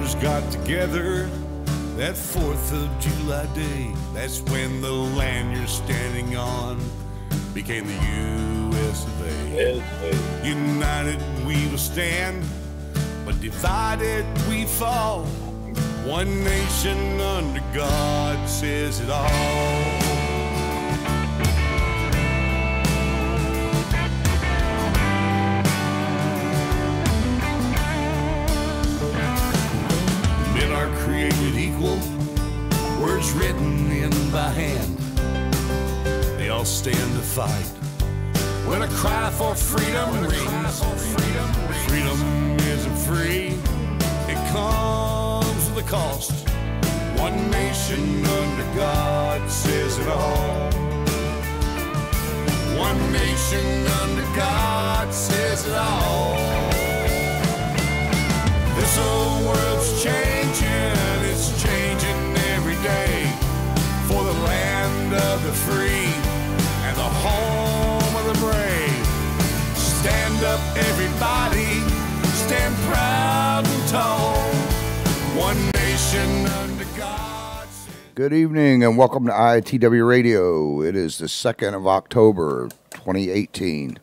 soldiers got together that 4th of July day. That's when the land you're standing on became the US of A. United we will stand, but divided we fall. One nation under God says it all. Created equal, words written in by hand. They all stand to fight when a cry for freedom rings. Freedom isn't free, it comes with a cost. One nation under God says it all. One nation under God says it all. This old world's changing, it's changing every day for the land of the free and the home of the brave. Stand up, everybody, stand proud and tall. One nation under God. Good evening and welcome to ITW Radio. It is the 2nd of October, 2018.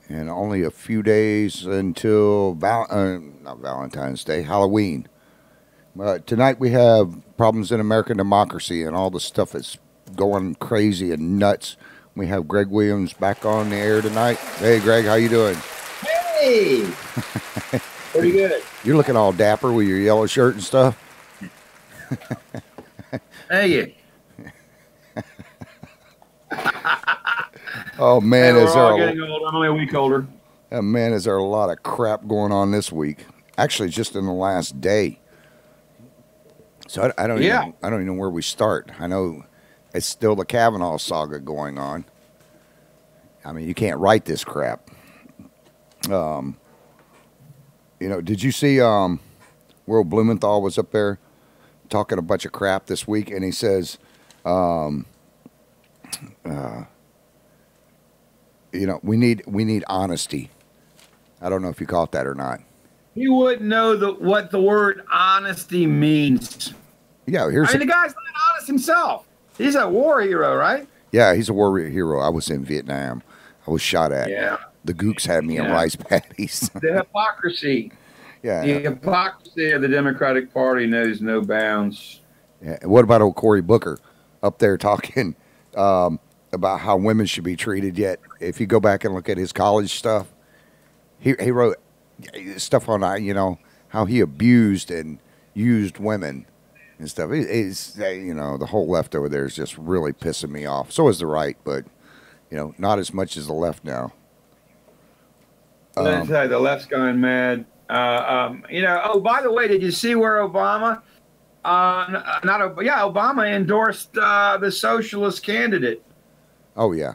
And only a few days until not Valentine's Day, Halloween. Tonight we have problems in American democracy and all the stuff that's going crazy and nuts. We have Greg Williams back on the air tonight. Hey, Greg, how you doing? Hey, pretty good. You're looking all dapper with your yellow shirt and stuff. Hey. Oh man, hey, is there getting old? I'm only a week older. Man, is there a lot of crap going on this week? Actually, just in the last day. So I don't even know where we start. I know it's still the Kavanaugh saga going on. I mean, you can't write this crap. You know, did you see Will Blumenthal was up there talking a bunch of crap this week, and he says, you know, we need honesty. I don't know if you caught that or not. He wouldn't know what the word honesty means. Yeah, the guy's not honest himself. He's a war hero, right? Yeah, he's a war hero. I was in Vietnam. I was shot at. Yeah. The gooks had me in rice patties. The hypocrisy. Yeah. The hypocrisy of the Democratic Party knows no bounds. Yeah. What about old Cory Booker up there talking about how women should be treated? Yet, if you go back and look at his college stuff, he wrote stuff on, you know, how he abused and used women and stuff. It's, you know, the whole left over there is just really pissing me off. So is the right, but, you know, not as much as the left now. Let's say the left's gone mad. You know, oh, by the way, did you see where Obama, Obama endorsed the socialist candidate? Oh, yeah.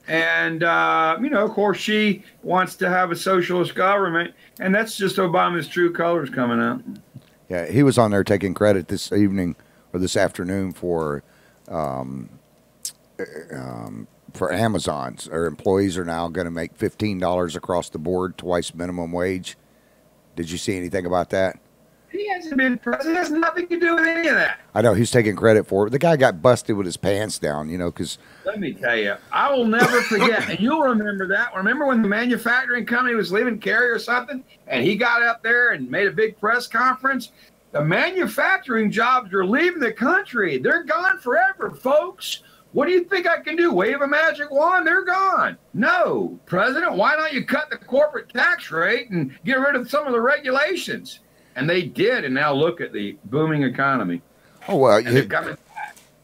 And, you know, of course, she wants to have a socialist government, and that's just Obama's true colors coming out. Yeah, he was on there taking credit this evening or this afternoon for Amazon's. Our employees are now going to make $15 across the board, twice minimum wage. Did you see anything about that? He hasn't been president. It has nothing to do with any of that. I know. He's taking credit for it. The guy got busted with his pants down, you know, because... Let me tell you, I will never forget, and you'll remember that. Remember when the manufacturing company was leaving Cary or something, and he got up there and made a big press conference? The manufacturing jobs are leaving the country. They're gone forever, folks. What do you think I can do? Wave a magic wand? They're gone. No. President, why don't you cut the corporate tax rate and get rid of some of the regulations? And they did, and now look at the booming economy. Oh, well,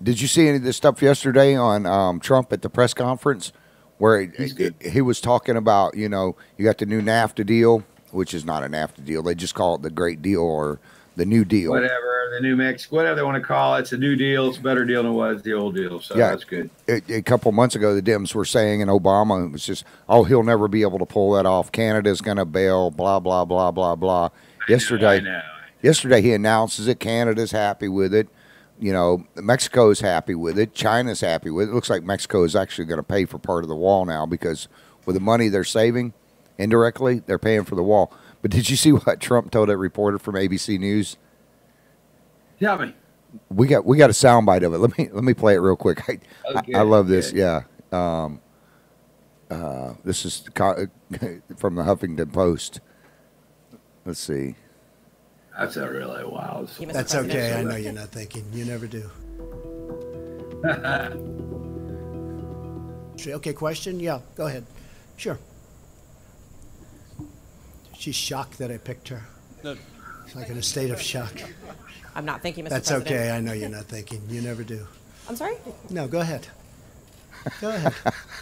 did you see any of this stuff yesterday on Trump at the press conference where he was talking about, you know, you got the new NAFTA deal, which is not a NAFTA deal. They just call it the Great Deal or the New Deal. Whatever, the New Mexico, whatever they want to call it. It's a new deal. It's a better deal than it was the old deal. So yeah, that's good. A couple months ago, the Dems were saying, and Obama was just, oh, he'll never be able to pull that off. Canada's going to bail, blah, blah, blah, blah, blah. Yesterday he announces it. Canada's happy with it. You know, Mexico's happy with it. China's happy with it. It looks like Mexico is actually going to pay for part of the wall now because with the money they're saving indirectly, they're paying for the wall. But did you see what Trump told that reporter from ABC News? Tell me. We got a soundbite of it. Let me play it real quick. I love this. Yeah. This is from the Huffington Post. Let's see. That's a really wild. That's okay. I know you're not thinking. You never do. Okay, question? Yeah, go ahead. Sure. She's shocked that I picked her. No. It's like in a state of shock. I'm not thinking, Mr. That's President. okay. I know you're not thinking. You never do. I'm sorry? No, go ahead. Go ahead.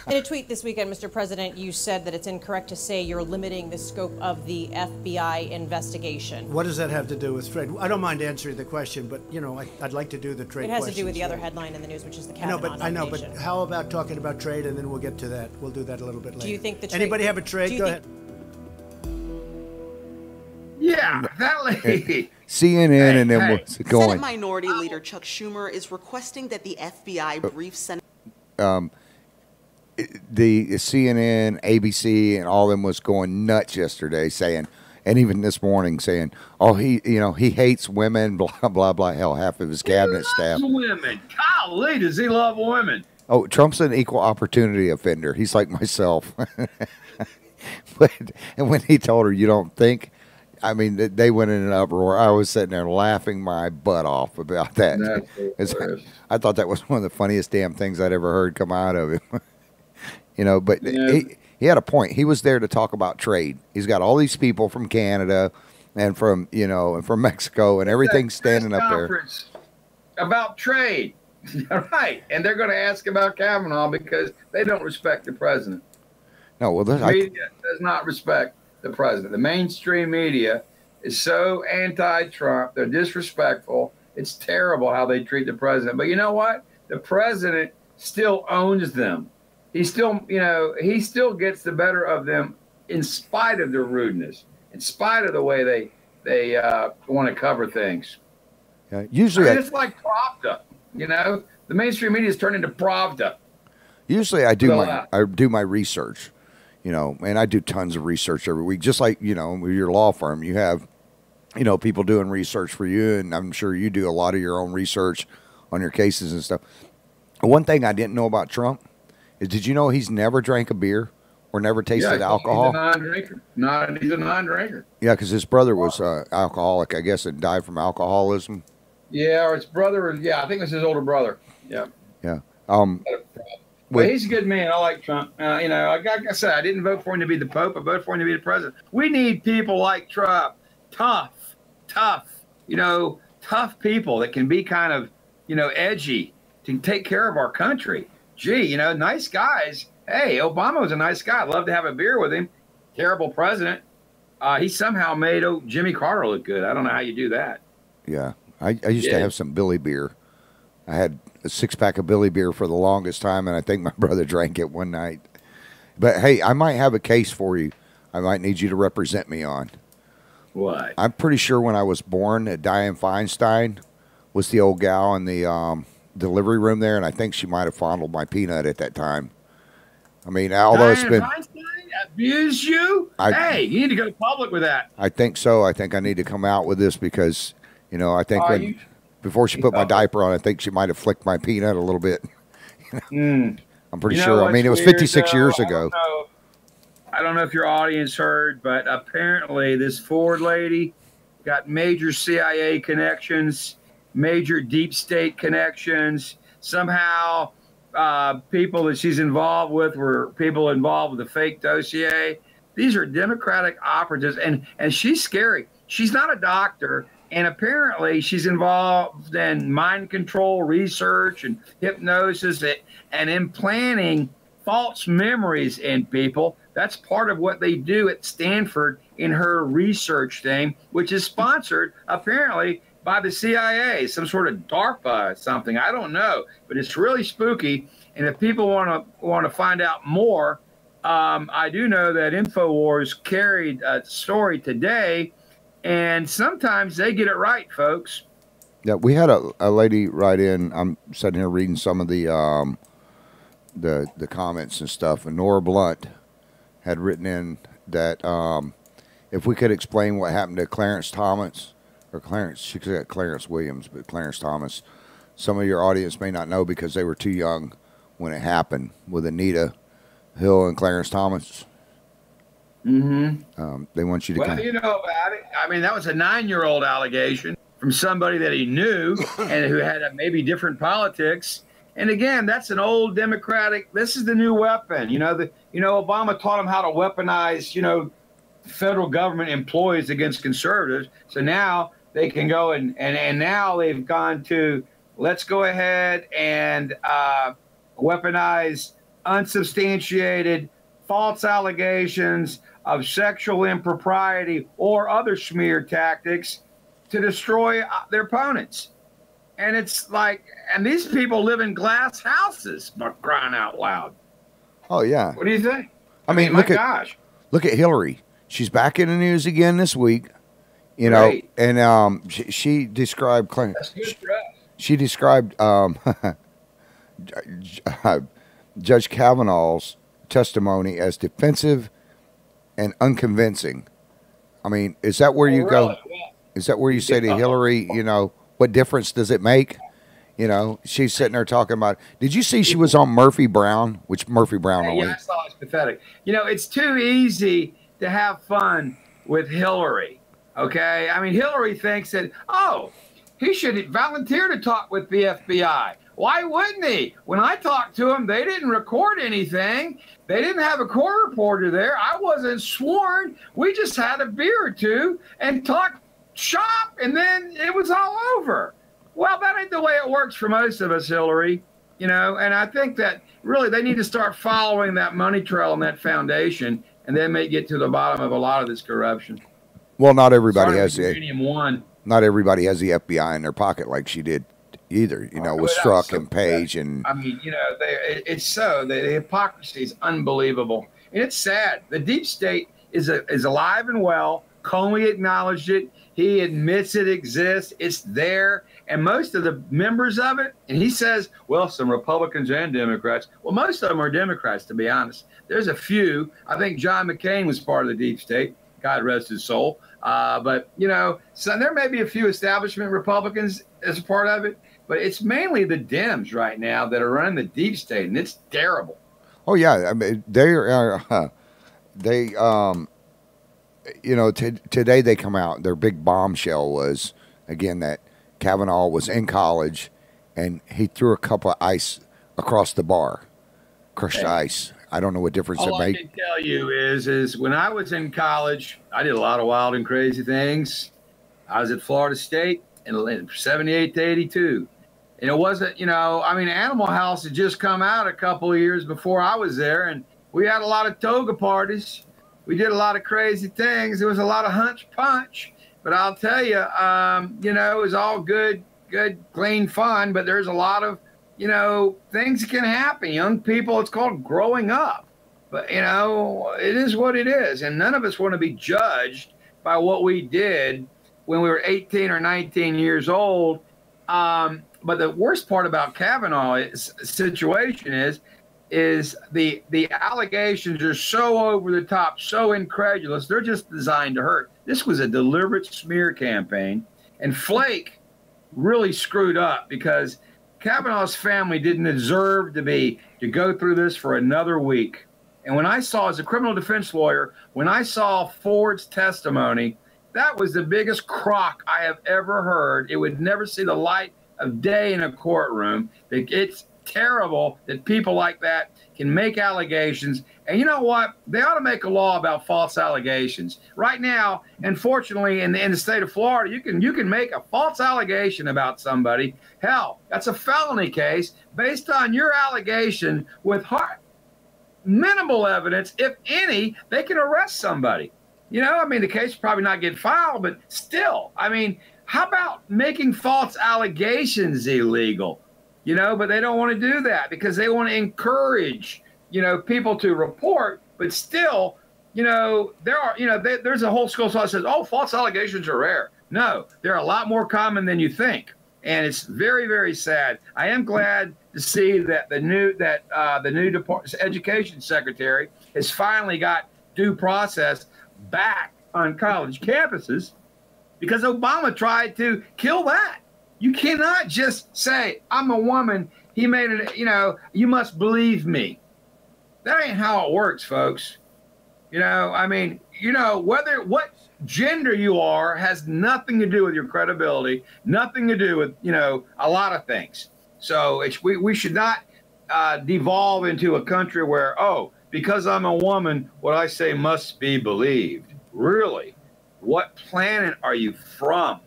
In a tweet this weekend, Mr. President, you said that it's incorrect to say you're limiting the scope of the FBI investigation. What does that have to do with trade? I don't mind answering the question, but, you know, I'd like to do the trade It has questions. to do with the other headline in the news, which is the Kavanaugh I know, nomination. but how about talking about trade, and then we'll get to that. We'll do that a little bit later. Do you think the trade... Anybody have a trade? Go ahead. Yeah, that lady. CNN, and then what's it going? Senate Minority Leader Chuck Schumer is requesting that the FBI brief Senate. The CNN, ABC, and all of them was going nuts yesterday, saying, and even this morning saying, "Oh, he hates women." Blah blah blah. Hell, half of his cabinet staff. Women. Golly, does he love women? Oh, Trump's an equal opportunity offender. He's like myself. And when he told her, "You don't think?" I mean, they went in an uproar. I was sitting there laughing my butt off about that. I thought that was one of the funniest damn things I'd ever heard come out of him. But he had a point. He was there to talk about trade. He's got all these people from Canada and from Mexico and everything standing up there. About trade. Right. And they're going to ask about Kavanaugh because they don't respect the president. No, well, the media does not respect the president. The mainstream media is so anti-Trump. They're disrespectful. It's terrible how they treat the president. But you know what? The president still owns them. He still gets the better of them in spite of their rudeness, in spite of the way they want to cover things. Yeah, usually, it's like Pravda. The mainstream media is turned into Pravda. Usually, I do my research, and I do tons of research every week. Just like with your law firm, you have people doing research for you, and I'm sure you do a lot of your own research on your cases and stuff. One thing I didn't know about Trump is, did you know he's never drank a beer or never tasted alcohol? He's a non-drinker. He's a non-drinker. Yeah, because his brother was alcoholic, I guess, and died from alcoholism. Yeah, or his brother. Yeah, I think it was his older brother. Yeah. Yeah. But he's a good man. I like Trump. Like I said, I didn't vote for him to be the Pope. I voted for him to be the president. We need people like Trump. Tough, tough people that can be kind of, edgy to take care of our country. Gee, nice guys. Hey, Obama was a nice guy. I'd love to have a beer with him. Terrible president. He somehow made Jimmy Carter look good. I don't know how you do that. Yeah. I used to have some Billy beer. I had a 6-pack of Billy beer for the longest time, and I think my brother drank it one night. But, hey, I might have a case for you I might need you to represent me on. What? I'm pretty sure when I was born that Dianne Feinstein was the old gal in the delivery room there, and I think she might have fondled my peanut at that time. I mean, although it's been... Feinstein abused you? Hey, you need to go public with that. I think so. I think I need to come out with this because, I think before she put my diaper on, I think she might have flicked my peanut a little bit. I'm pretty sure. I mean, it was 56 years ago. I don't know if your audience heard, but apparently this Ford lady got major CIA connections, major deep state connections. Somehow people that she's involved with were people involved with the fake dossier. These are Democratic operatives, and she's scary. She's not a doctor, and apparently she's involved in mind control research and hypnosis and implanting false memories in people. That's part of what they do at Stanford in her research thing, which is sponsored apparently by the CIA, some sort of DARPA something. I don't know, but it's really spooky. And if people want to find out more, I do know that InfoWars carried a story today, and sometimes they get it right, folks. Yeah, we had a lady write in. I'm sitting here reading some of the comments and stuff, and Nora Blunt had written in that if we could explain what happened to Clarence Thomas, or Clarence, she said Clarence Williams, but Clarence Thomas. Some of your audience may not know because they were too young when it happened with Anita Hill and Clarence Thomas. They want you to. Well, you know about it. I mean, that was a 9-year-old allegation from somebody that he knew and who had maybe different politics. And again, that's an old Democratic. This is the new weapon. Obama taught them how to weaponize, federal government employees against conservatives. So now they can go and now they've gone to, let's go ahead and weaponize unsubstantiated false allegations of sexual impropriety or other smear tactics to destroy their opponents. And it's like, and these people live in glass houses, but crying out loud. Oh, yeah. What do you think? I mean, look at Hillary. She's back in the news again this week, Right. and she described That's good for us. she described Judge Kavanaugh's testimony as defensive and unconvincing. I mean, is that where you go? Is that where you say to Hillary, what difference does it make? She's sitting there talking about, did you see she was on Murphy Brown, which Murphy Brown only? Yeah, I saw it's pathetic. It's too easy to have fun with Hillary, okay? I mean, Hillary thinks that, he should volunteer to talk with the FBI. Why wouldn't he? When I talked to him, they didn't record anything. They didn't have a court reporter there. I wasn't sworn. We just had a beer or two and talked shop, and then it was all over. Well, that ain't the way it works for most of us, Hillary. And I think that really they need to start following that money trail and that foundation, and they may get to the bottom of a lot of this corruption. Well, not everybody has Not everybody has the FBI in their pocket like she did either. With Strzok and Page, and I mean, it's so the hypocrisy is unbelievable, and it's sad. The deep state is alive and well. Comey acknowledged it. He admits it exists. It's there. And most of the members of it, and he says, well, some Republicans and Democrats. Well, most of them are Democrats, to be honest. There's a few. I think John McCain was part of the deep state. God rest his soul. But, so there may be a few establishment Republicans as a part of it. But it's mainly the Dems right now that are running the deep state, and it's terrible. Oh, yeah. I mean, today they come out, their big bombshell was, again, that Kavanaugh was in college and he threw a cup of ice across the bar, crushed ice. I don't know what difference it made. All I can tell you is when I was in college, I did a lot of wild and crazy things. I was at Florida State in 78 to 82. And it wasn't, Animal House had just come out a couple of years before I was there, and we had a lot of toga parties. We did a lot of crazy things. There was a lot of hunch punch, but I'll tell you, it was all good, clean fun. But there's a lot of, things that can happen. Young people, it's called growing up. But, it is what it is. And none of us want to be judged by what we did when we were 18 or 19 years old. But the worst part about Kavanaugh's situation is the allegations are so over the top, so incredulous. They're just designed to hurt. This was a deliberate smear campaign, and Flake really screwed up because Kavanaugh's family didn't deserve to go through this for another week. And when I saw, as a criminal defense lawyer, when I saw Ford's testimony, that was the biggest crock I have ever heard. It would never see the light of day in a courtroom. It's terrible that people like that can make allegations. And you know what? They ought to make a law about false allegations. Right now, unfortunately, in the state of Florida, you can make a false allegation about somebody. Hell, that's a felony case based on your allegation with minimal evidence, if any. They can arrest somebody. The case will probably not get filed, but still, how about making false allegations illegal? But they don't want to do that because they want to encourage, people to report. But still, there's a whole school of thought that says, oh, false allegations are rare. No, they're a lot more common than you think. And it's very, very sad. I am glad to see that the new Education Secretary has finally got due process back on college campuses because Obama tried to kill that. You cannot just say, I'm a woman. He made it, you must believe me. That ain't how it works, folks. What gender you are has nothing to do with your credibility, nothing to do with, a lot of things. So we should not devolve into a country where, because I'm a woman, what I say must be believed. Really? What planet are you from?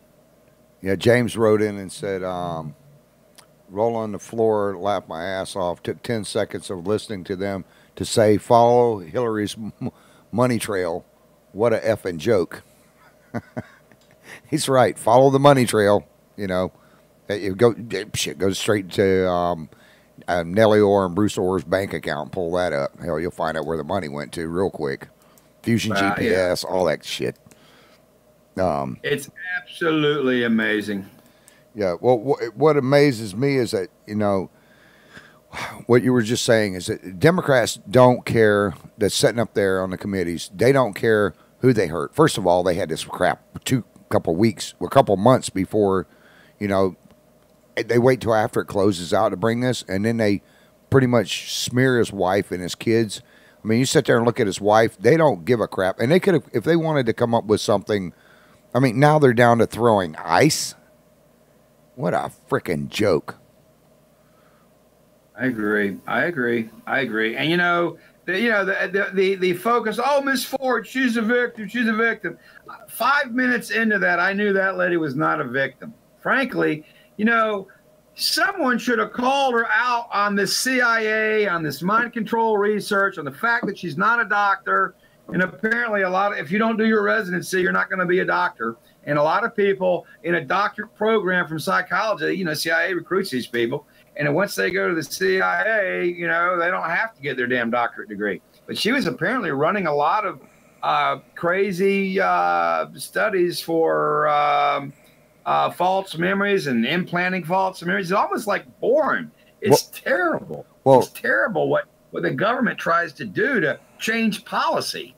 Yeah, James wrote in and said, roll on the floor, laugh my ass off. Took 10 seconds of listening to them to say, follow Hillary's money trail. What a effing joke. He's right. Follow the money trail. It goes straight to Nellie Orr and Bruce Orr's bank account. Pull that up. Hell, you'll find out where the money went to real quick. Fusion GPS, all that shit. It's absolutely amazing. Yeah. Well, what amazes me is that, what you were just saying is that Democrats don't care that's sitting up there on the committees. They don't care who they hurt. First of all, they had this crap a couple months before, they wait till after it closes out to bring this, and then they pretty much smear his wife and his kids. I mean, you sit there and look at his wife. They don't give a crap. And they could have, if they wanted to come up with something, I mean, now they're down to throwing ice. What a freaking joke. I agree. And the focus, Miss Ford, she's a victim. 5 minutes into that, I knew that lady was not a victim. Frankly, someone should have called her out on this CIA, on this mind control research, on the fact that she's not a doctor. And apparently if you don't do your residency, you're not going to be a doctor. And a lot of people in a doctorate program from psychology, CIA recruits these people. And once they go to the CIA, they don't have to get their damn doctorate degree. But she was apparently running a lot of crazy studies for false memories and implanting false memories. It's almost like boring. It's terrible. It's terrible what the government tries to do to change policy.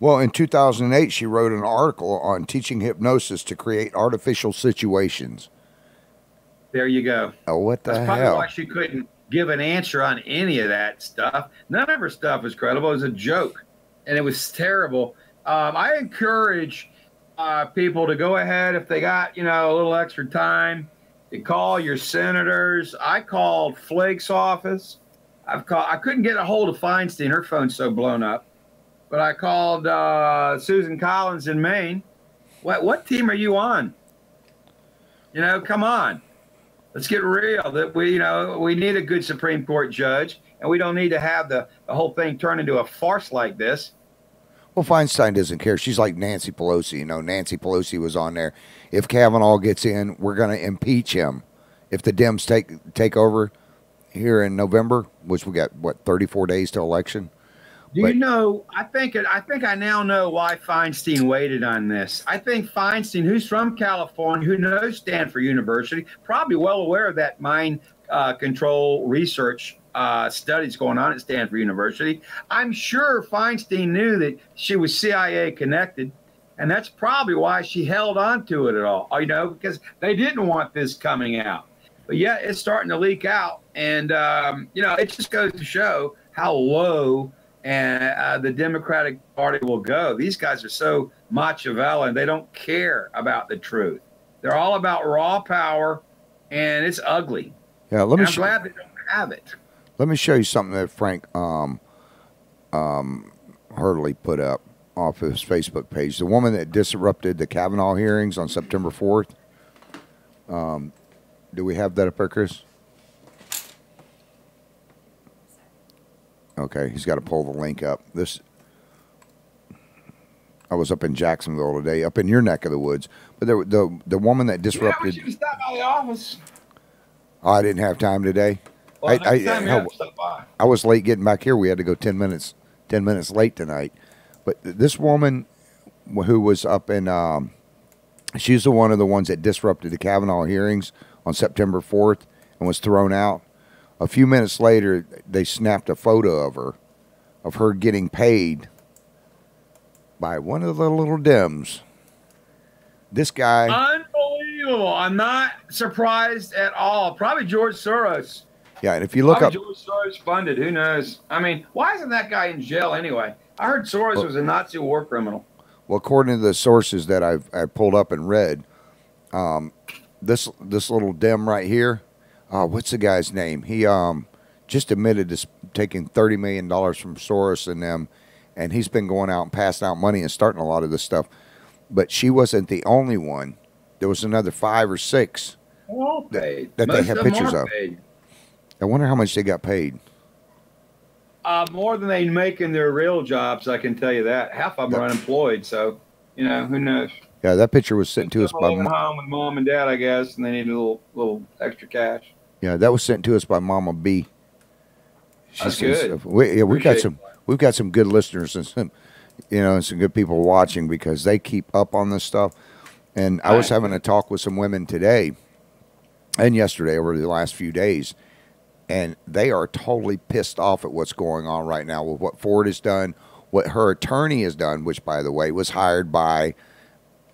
Well, in 2008, she wrote an article on teaching hypnosis to create artificial situations. There you go. Oh, what the hell? That's probably why she couldn't give an answer on any of that stuff. None of her stuff was credible. It was a joke, and it was terrible. I encourage people to go ahead if they got, a little extra time, to call your senators. I called Flake's office. I couldn't get a hold of Feinstein. Her phone's so blown up. But I called Susan Collins in Maine. What team are you on? Come on. Let's get real. That we need a good Supreme Court judge, and we don't need to have the whole thing turn into a farce like this. Well, Feinstein doesn't care. She's like Nancy Pelosi. Nancy Pelosi was on there. If Kavanaugh gets in, we're going to impeach him. If the Dems take over here in November, which we got 34 days to election. I think I now know why Feinstein waited on this. I think Feinstein, who's from California, who knows Stanford University, probably well aware of that mind control research studies going on at Stanford University. I'm sure Feinstein knew that she was CIA connected, and that's probably why she held on to it at all, because they didn't want this coming out. But yeah, it's starting to leak out, and it just goes to show how low and the Democratic Party will go. These guys are so Machiavellian. They don't care about the truth. They're all about raw power, and it's ugly. Yeah, I'm glad they don't have it. Let me show you something that Frank Hurley put up off his Facebook page. The woman that disrupted the Kavanaugh hearings on September 4th. Do we have that up there, Chris? Okay, he's got to pull the link up. I was up in Jacksonville today, up in your neck of the woods. But the woman that disrupted. Yeah, we should stop by the office. Oh, I didn't have time today. Well, I was late getting back here. We had to go 10 minutes late tonight. But this woman who was up in, she's one of the ones that disrupted the Kavanaugh hearings on September 4th and was thrown out. A few minutes later, they snapped a photo of her getting paid by one of the little Dems. This guy. Unbelievable. I'm not surprised at all. Probably George Soros. Yeah, and if you look Probably up. George Soros funded. Who knows? I mean, why isn't that guy in jail anyway? I heard Soros was a Nazi war criminal. Well, according to the sources that I pulled up and read, this little Dem right here, what's the guy's name? He just admitted to taking $30 million from Soros and them, and he's been going out and passing out money and starting a lot of this stuff. But she wasn't the only one. There was another 5 or 6 that they had pictures of. Paid. I wonder how much they got paid. More than they make in their real jobs, I can tell you that. Half of them are unemployed, so, you know, who knows? Yeah, that picture was sent to us by home with mom and dad, I guess, and they need a little extra cash. Yeah, that was sent to us by Mama B. That's good. We've got some good listeners and some, and some good people watching because they keep up on this stuff. And I was having a talk with some women today and yesterday over the last few days, and they are totally pissed off at what's going on right now with what Ford has done, what her attorney has done, which, by the way, was hired by,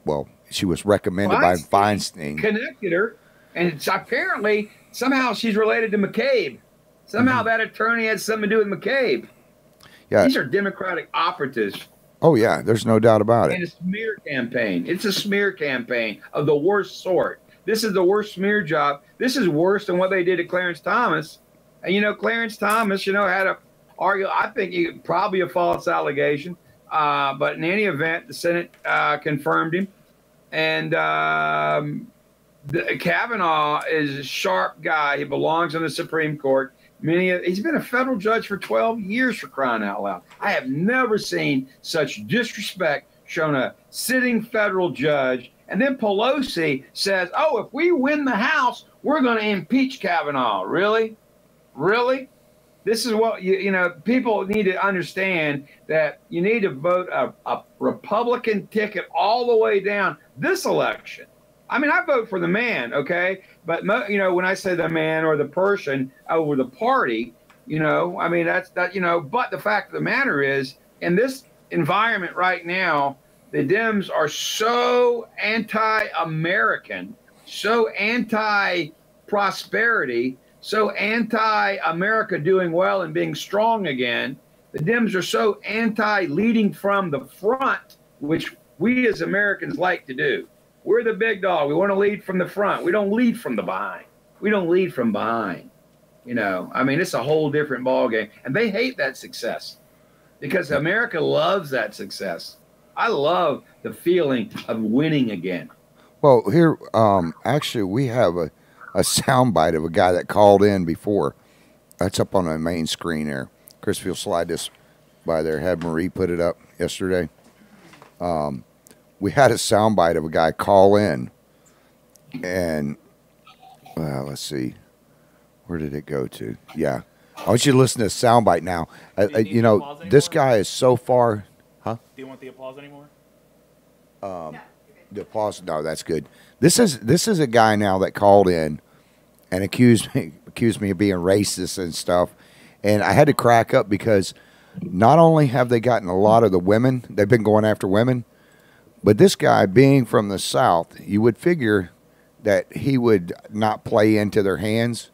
well, she was recommended by Feinstein. Connected her, and it's apparently somehow she's related to McCabe. Somehow that attorney had something to do with McCabe. Yeah. These are Democratic operatives. Oh, yeah, there's no doubt about it. And a smear campaign. It's a smear campaign of the worst sort. This is the worst smear job. This is worse than what they did to Clarence Thomas. And, Clarence Thomas, had a argue. I think probably a false allegation. But in any event, the Senate confirmed him. And Kavanaugh is a sharp guy. He belongs on the Supreme Court. He's been a federal judge for 12 years, for crying out loud. I have never seen such disrespect shown a sitting federal judge. And then Pelosi says, oh, if we win the House, we're going to impeach Kavanaugh. Really? Really? This is what, people need to understand, that you need to vote a Republican ticket all the way down this election. I mean, I vote for the man, okay? But, when I say the man or the person over the party, that's that, but the fact of the matter is, in this environment right now, the Dems are so anti-American, so anti-prosperity, so anti-America doing well and being strong again. The Dems are so anti-leading from the front, which we as Americans like to do. We're the big dog. We want to lead from the front. We don't lead from the behind. We don't lead from behind. It's a whole different ballgame. And they hate that success because America loves that success. I love the feeling of winning again. Well, here, actually, we have a soundbite of a guy that called in before. That's up on the main screen there. Chris, if you'll slide this by there. Had Marie put it up yesterday. We had a soundbite of a guy call in, and let's see, where did it go to? Yeah, I want you to listen to the soundbite now. This guy is so far. Huh? Do you want the applause anymore? The applause? No, that's good. This is a guy now that called in and accused me of being racist and stuff, and I had to crack up because not only have they gotten a lot of the women, they've been going after women. But this guy, being from the South, you would figure that he would not play into their hands.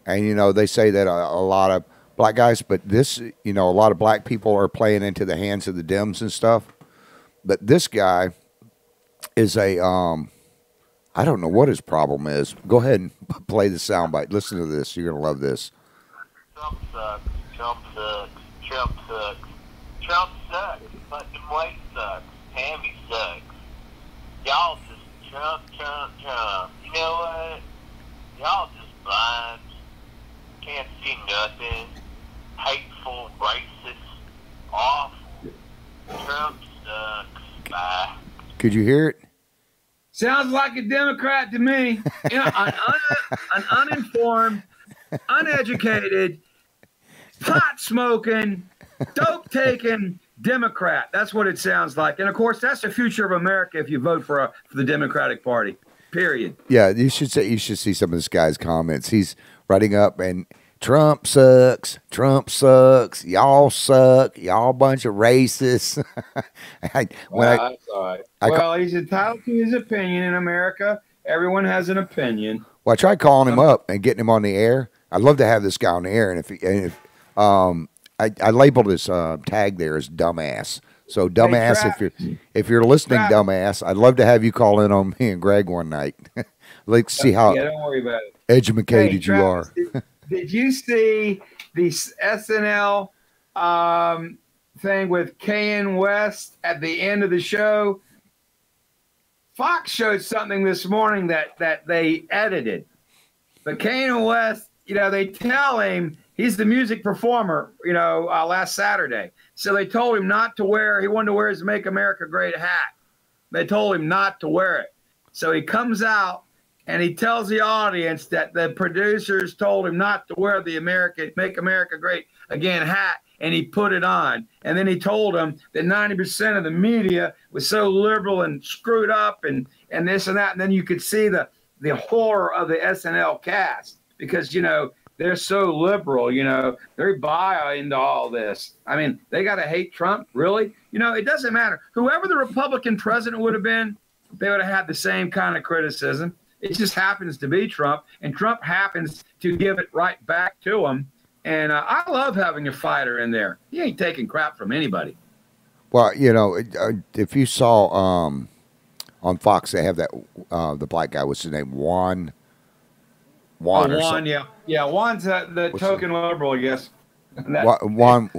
And, they say that a lot of black guys, but this, a lot of black people are playing into the hands of the Dems and stuff. But this guy is I don't know what his problem is. Go ahead and play the soundbite. Listen to this. You're going to love this. Trump sucks. Trump sucks. Trump sucks. Trump sucks. Fucking white sucks. Tammy sucks. Y'all just Trump. You know what? Y'all just blind. Can't see nothing. Hateful, racist, awful. Trump sucks. Bye. Could you hear it? Sounds like a Democrat to me. An uninformed, uneducated, pot-smoking, dope-taking Democrat. That's what it sounds like. And, of course, that's the future of America if you vote for the Democratic Party, period. Yeah, you should see some of this guy's comments. He's writing up, and Trump sucks. Trump sucks. Y'all suck. Y'all bunch of racists. That's all right. Well, he's entitled to his opinion in America. Everyone has an opinion. Well, I tried calling him up and getting him on the air. I'd love to have this guy on the air. And I labeled his tag there as dumbass. So dumbass, Hey, if you're listening, Travis. dumbass, I'd love to have you call in on me and Greg one night. Let's see how don't worry about it. educated you Travis, are. Did you see the SNL thing with Kanye West at the end of the show? Fox showed something this morning that they edited. But Kanye West, they tell him he's the music performer, last Saturday. So they told him not to wear, he wanted to wear his Make America Great hat. They told him not to wear it. So he comes out and he tells the audience that the producers told him not to wear the Make America Great Again hat, and he put it on. And then he told them that 90% of the media was so liberal and screwed up and this and that. And then you could see the horror of the SNL cast because, they're so liberal, they're buy into all this. I mean, they got to hate Trump, really? It doesn't matter. Whoever the Republican president would have been, they would have had the same kind of criticism. It just happens to be Trump, and Trump happens to give it right back to him. And I love having a fighter in there. He ain't taking crap from anybody. Well, if you saw on Fox, they have that the black guy. What's his name? Juan. Juan, yeah. Juan's the token liberal, I guess. Juan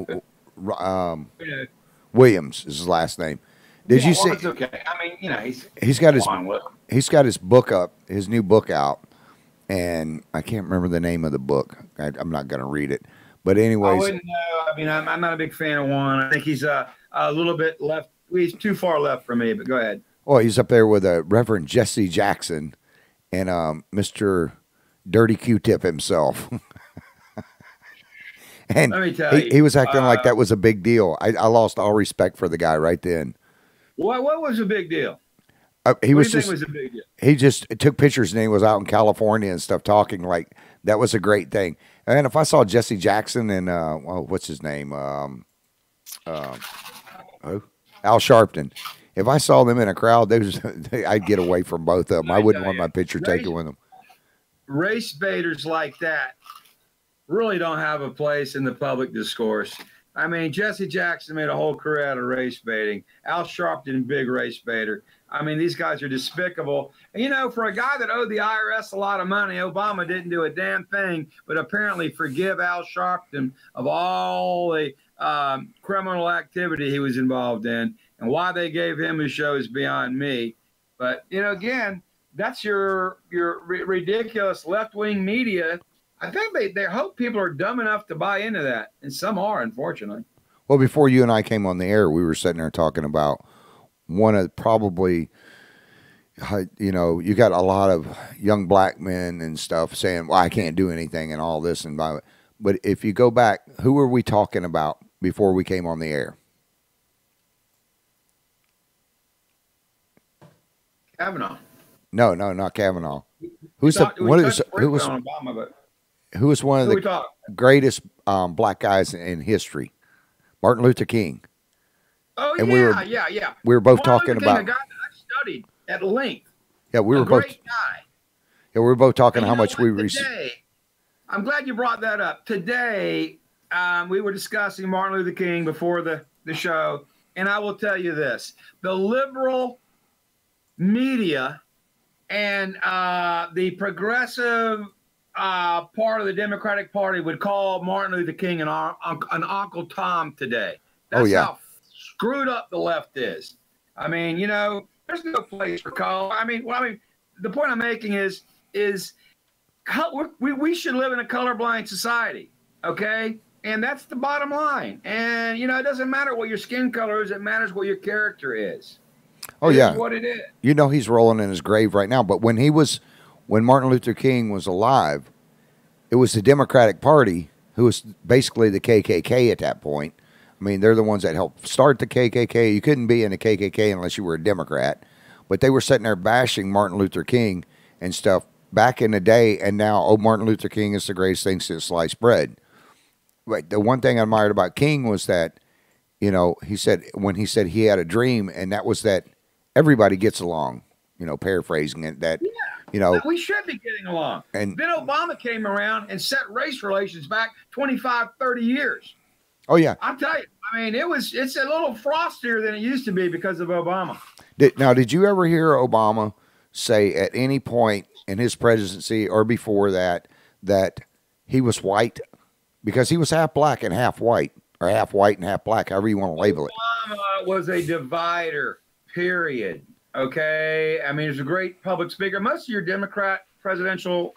Williams is his last name. Did you see? Juan's okay. I mean, he's got his book up, his new book out, and I can't remember the name of the book. I'm not going to read it, but anyways, I wouldn't know. I mean, I'm not a big fan of Juan. I think he's a little bit left. He's too far left for me. But go ahead. Well, he's up there with Reverend Jesse Jackson and Mr. Dirty Q-Tip himself. And let me tell you, he was acting like that was a big deal. I lost all respect for the guy right then. What was a big deal? He what was do you just think was a big deal? He just took pictures and he was out in California and stuff talking like that was a great thing. And if I saw Jesse Jackson and what's his name? Al Sharpton. If I saw them in a crowd, I'd get away from both of them. I wouldn't want my picture taken with them. Race baiters like that really don't have a place in the public discourse. I mean, Jesse Jackson made a whole career out of race baiting. Al Sharpton, big race baiter. I mean, these guys are despicable. And, for a guy that owed the IRS a lot of money, Obama didn't do a damn thing, but apparently forgive Al Sharpton of all the criminal activity he was involved in. And why they gave him a show is beyond me. But, again, that's your ridiculous left-wing media. I think they hope people are dumb enough to buy into that, and some are, unfortunately. Well, before you and I came on the air, we were sitting there talking about one of probably, you got a lot of young black men and stuff saying, well, I can't do anything and all this. But if you go back, who were we talking about before we came on the air? Kavanaugh. No, not Kavanaugh. Who was one of the greatest black guys in history? Martin Luther King. Oh, and yeah. We were both Martin talking Luther King, about a guy that I studied at length. Yeah, we were great both. Guy. Yeah, we were both talking how much we received. I'm glad you brought that up. Today, we were discussing Martin Luther King before the show, and I will tell you this: the liberal media and the progressive part of the Democratic Party would call Martin Luther King an Uncle Tom today. That's how screwed up the left is. I mean, there's no place for color. I mean, the point I'm making is we should live in a colorblind society, okay? And that's the bottom line. And, it doesn't matter what your skin color is. It matters what your character is. Oh, yeah. What it is. He's rolling in his grave right now. But when Martin Luther King was alive, it was the Democratic Party, who was basically the KKK at that point. I mean, they're the ones that helped start the KKK. You couldn't be in the KKK unless you were a Democrat. But they were sitting there bashing Martin Luther King and stuff back in the day, and now, oh, Martin Luther King is the greatest thing since sliced bread. But the one thing I admired about King was that, you know, he said he had a dream, and that was that everybody gets along. You know, paraphrasing it, that, you know, we should be getting along. And then Obama came around and set race relations back 25, 30 years. Oh yeah, I'll tell you. I mean, it's a little frostier than it used to be because of Obama. Did you ever hear Obama say at any point in his presidency or before that he was white? Because he was half black and half white, or half white and half black, however you want to label it. Obama was a divider, period. Okay? I mean, he's a great public speaker. Most of your Democrat presidential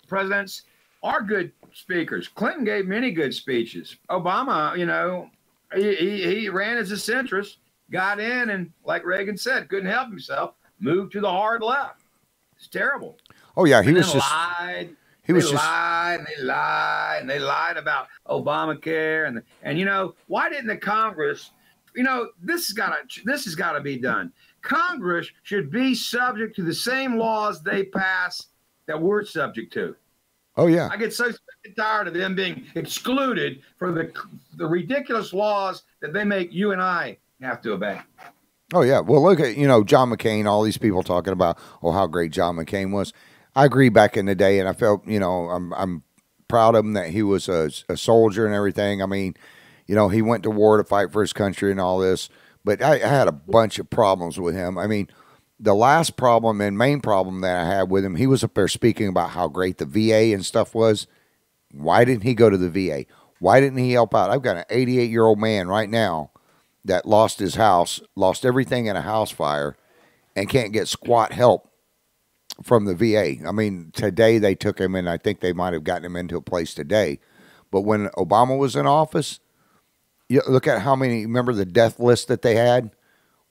presidents are good speakers. Clinton gave many good speeches. Obama, you know, he ran as a centrist, got in, and like Reagan said, couldn't help himself, moved to the hard left. It's terrible. Oh, yeah, he and was just... lied. He was lied, and they lied, and they lied about Obamacare, and you know, why didn't the Congress? You know, this has got to be done. Congress should be subject to the same laws they pass that we're subject to. Oh yeah, I get so sick and tired of them being excluded for the ridiculous laws that they make you and I have to obey. Oh yeah, well look at, you know, John McCain, all these people talking about how great John McCain was. I agree back in the day, and I felt, you know, I'm proud of him that he was a soldier and everything. I mean, you know, he went to war to fight for his country and all this, but I had a bunch of problems with him. I mean, the last problem and main problem that I had with him, he was up there speaking about how great the VA and stuff was. Why didn't he go to the VA? Why didn't he help out? I've got an 88-year-old man right now that lost his house, lost everything in a house fire, and can't get squat help from the VA. I mean, today they took him, and I think they might have gotten him into a place today. But when Obama was in office, you look at how many, remember the death list that they had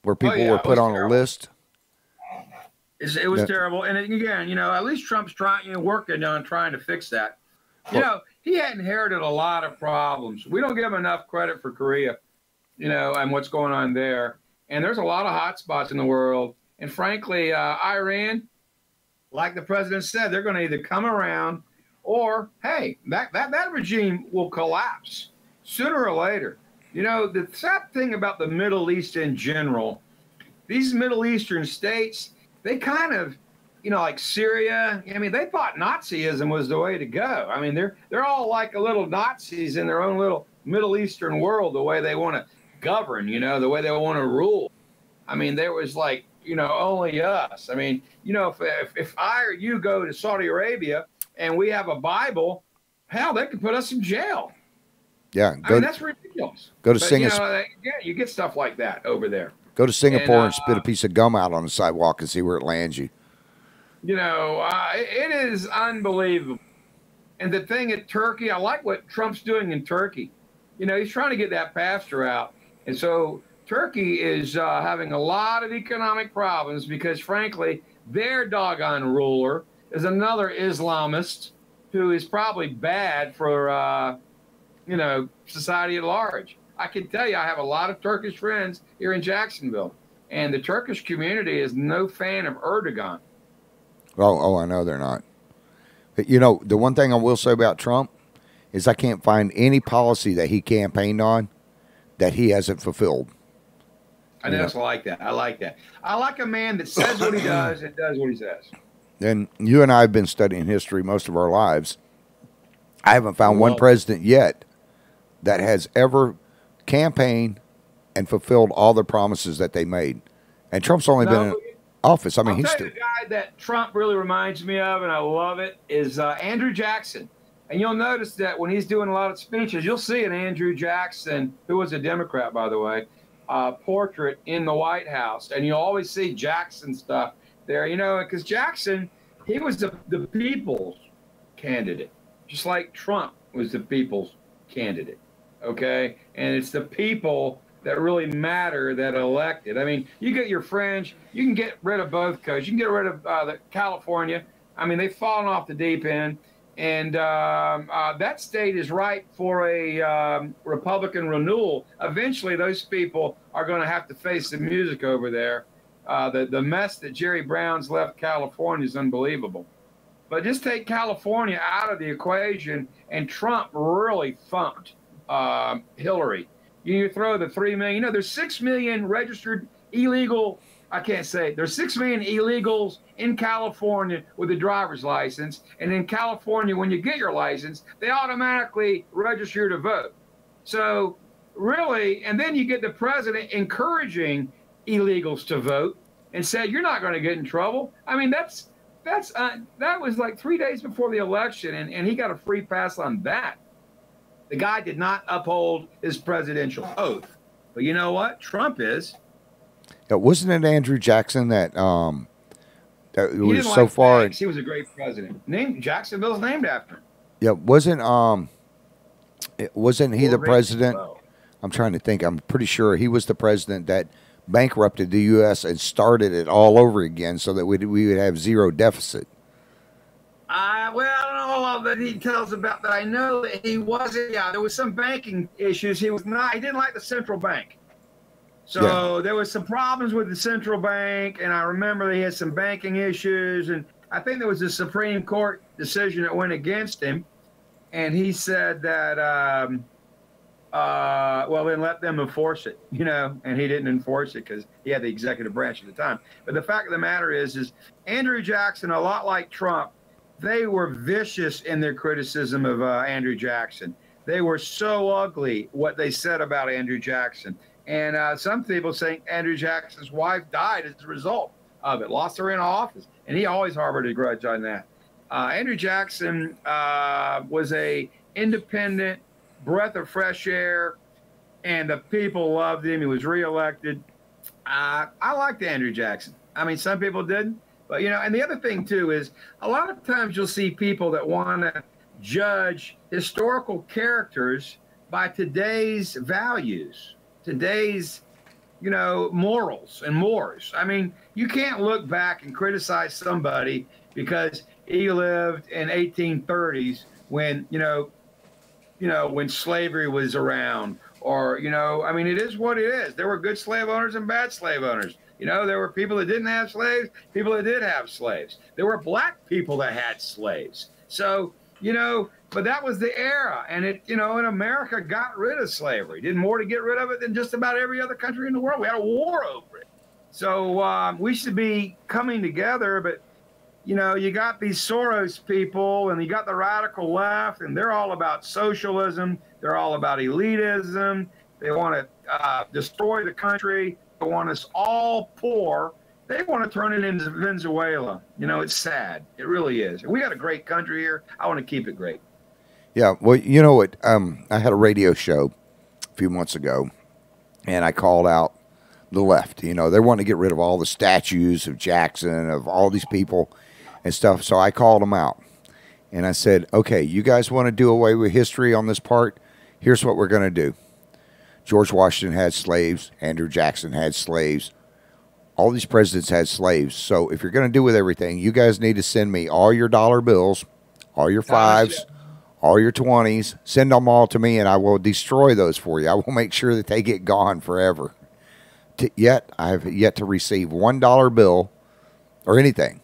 where people were put on a list? It was terrible. And again, you know, at least Trump's working on trying to fix that. You know, he had inherited a lot of problems. We don't give him enough credit for Korea, you know, and what's going on there. And there's a lot of hot spots in the world. And frankly, Iran, like the president said, they're going to either come around or, hey, that regime will collapse sooner or later. You know, the sad thing about the Middle East in general, these Middle Eastern states, they kind of, you know, like Syria, I mean, they thought Nazism was the way to go. I mean, they're all like a little Nazis in their own little Middle Eastern world, the way they want to govern, you know, the way they want to rule. I mean, there was like, you know, only us. I mean, you know, if I or you go to Saudi Arabia and we have a Bible, hell, they could put us in jail. Yeah. I mean, that's ridiculous. Go to Singapore. You know, yeah, you get stuff like that over there. Go to Singapore and spit a piece of gum out on the sidewalk and see where it lands you. You know, it is unbelievable. And the thing at Turkey, I like what Trump's doing in Turkey. You know, he's trying to get that pastor out. And so Turkey is having a lot of economic problems because, frankly, their doggone ruler is another Islamist who is probably bad for, you know, society at large. I can tell you I have a lot of Turkish friends here in Jacksonville, and the Turkish community is no fan of Erdogan. Oh, I know they're not. But, you know, the one thing I will say about Trump is I can't find any policy that he campaigned on that he hasn't fulfilled. I just like that. I like that. I like a man that says what he does and does what he says. And you and I have been studying history most of our lives. I haven't found one president yet that has ever campaigned and fulfilled all the promises that they made. And Trump's only been in office. I mean, he's still... The guy that Trump really reminds me of, and I love it, is Andrew Jackson. And you'll notice that when he's doing a lot of speeches, you'll see an Andrew Jackson, who was a Democrat, by the way, portrait in the White House. And you'll always see Jackson stuff there, you know, because Jackson, he was the people's candidate, just like Trump was the people's candidate, okay? And it's the people that really matter that elected. I mean, you get your French, you can get rid of both coasts. You can get rid of the California. I mean, they've fallen off the deep end. And that state is ripe for a Republican renewal. Eventually, those people are going to have to face the music over there. The mess that Jerry Brown's left California is unbelievable. But just take California out of the equation, and Trump really thumped Hillary. You throw the 3 million. You know, there's 6 million registered illegal. I can't say it. There's 6 million illegals in California with a driver's license, and in California, when you get your license, they automatically register you to vote. So really, and then you get the president encouraging illegals to vote and say you're not going to get in trouble. I mean, that was like 3 days before the election, and he got a free pass on that. The guy did not uphold his presidential oath. But you know what? Trump is. Yeah, wasn't it Andrew Jackson that that He was didn't so like far? banks. He was a great president. Jacksonville's named after him. Yeah, wasn't he the president? Well, I'm trying to think. I'm pretty sure he was the president that bankrupted the U.S. and started it all over again, so that we would have zero deficit. well, I don't know all the details about that. I know that he wasn't. Yeah, there was some banking issues. He was not. He didn't like the central bank. So there was some problems with the central bank, and I remember he had some banking issues, and I think there was a Supreme Court decision that went against him, and he said that, well, then let them enforce it, you know, and he didn't enforce it because he had the executive branch at the time. But the fact of the matter is Andrew Jackson, a lot like Trump, they were vicious in their criticism of Andrew Jackson. They were so ugly what they said about Andrew Jackson. And some people think Andrew Jackson's wife died as a result of it, lost her in office. And he always harbored a grudge on that. Andrew Jackson was a independent breath of fresh air, and the people loved him. He was reelected. I liked Andrew Jackson. I mean, some people didn't. But, you know, and the other thing, too, is a lot of times you'll see people that want to judge historical characters by today's values, today's, you know, morals and mores. I mean, you can't look back and criticize somebody because he lived in 1830s when, when slavery was around, or, you know, I mean, it is what it is. There were good slave owners and bad slave owners. You know, there were people that didn't have slaves, people that did have slaves. There were black people that had slaves. So, you know, but that was the era. And it, you know, and America got rid of slavery, did more to get rid of it than just about every other country in the world. We had a war over it. So we should be coming together. But, you know, you got these Soros people and you got the radical left, and they're all about socialism. They're all about elitism. They want to destroy the country. They want us all poor. They want to turn it into Venezuela. You know, it's sad. It really is. We got a great country here. I want to keep it great. Yeah, well, you know what? I had a radio show a few months ago, and I called out the left. You know, they want to get rid of all the statues of Jackson, of all these people and stuff. So I called them out, and I said, okay, you guys want to do away with history on this part? Here's what we're going to do. George Washington had slaves. Andrew Jackson had slaves. All these presidents had slaves. So if you're going to do with everything, you guys need to send me all your dollar bills, all your fives, all your 20s. Send them all to me, and I will destroy those for you. I will make sure that they get gone forever. Yet I have yet to receive $1 bill or anything.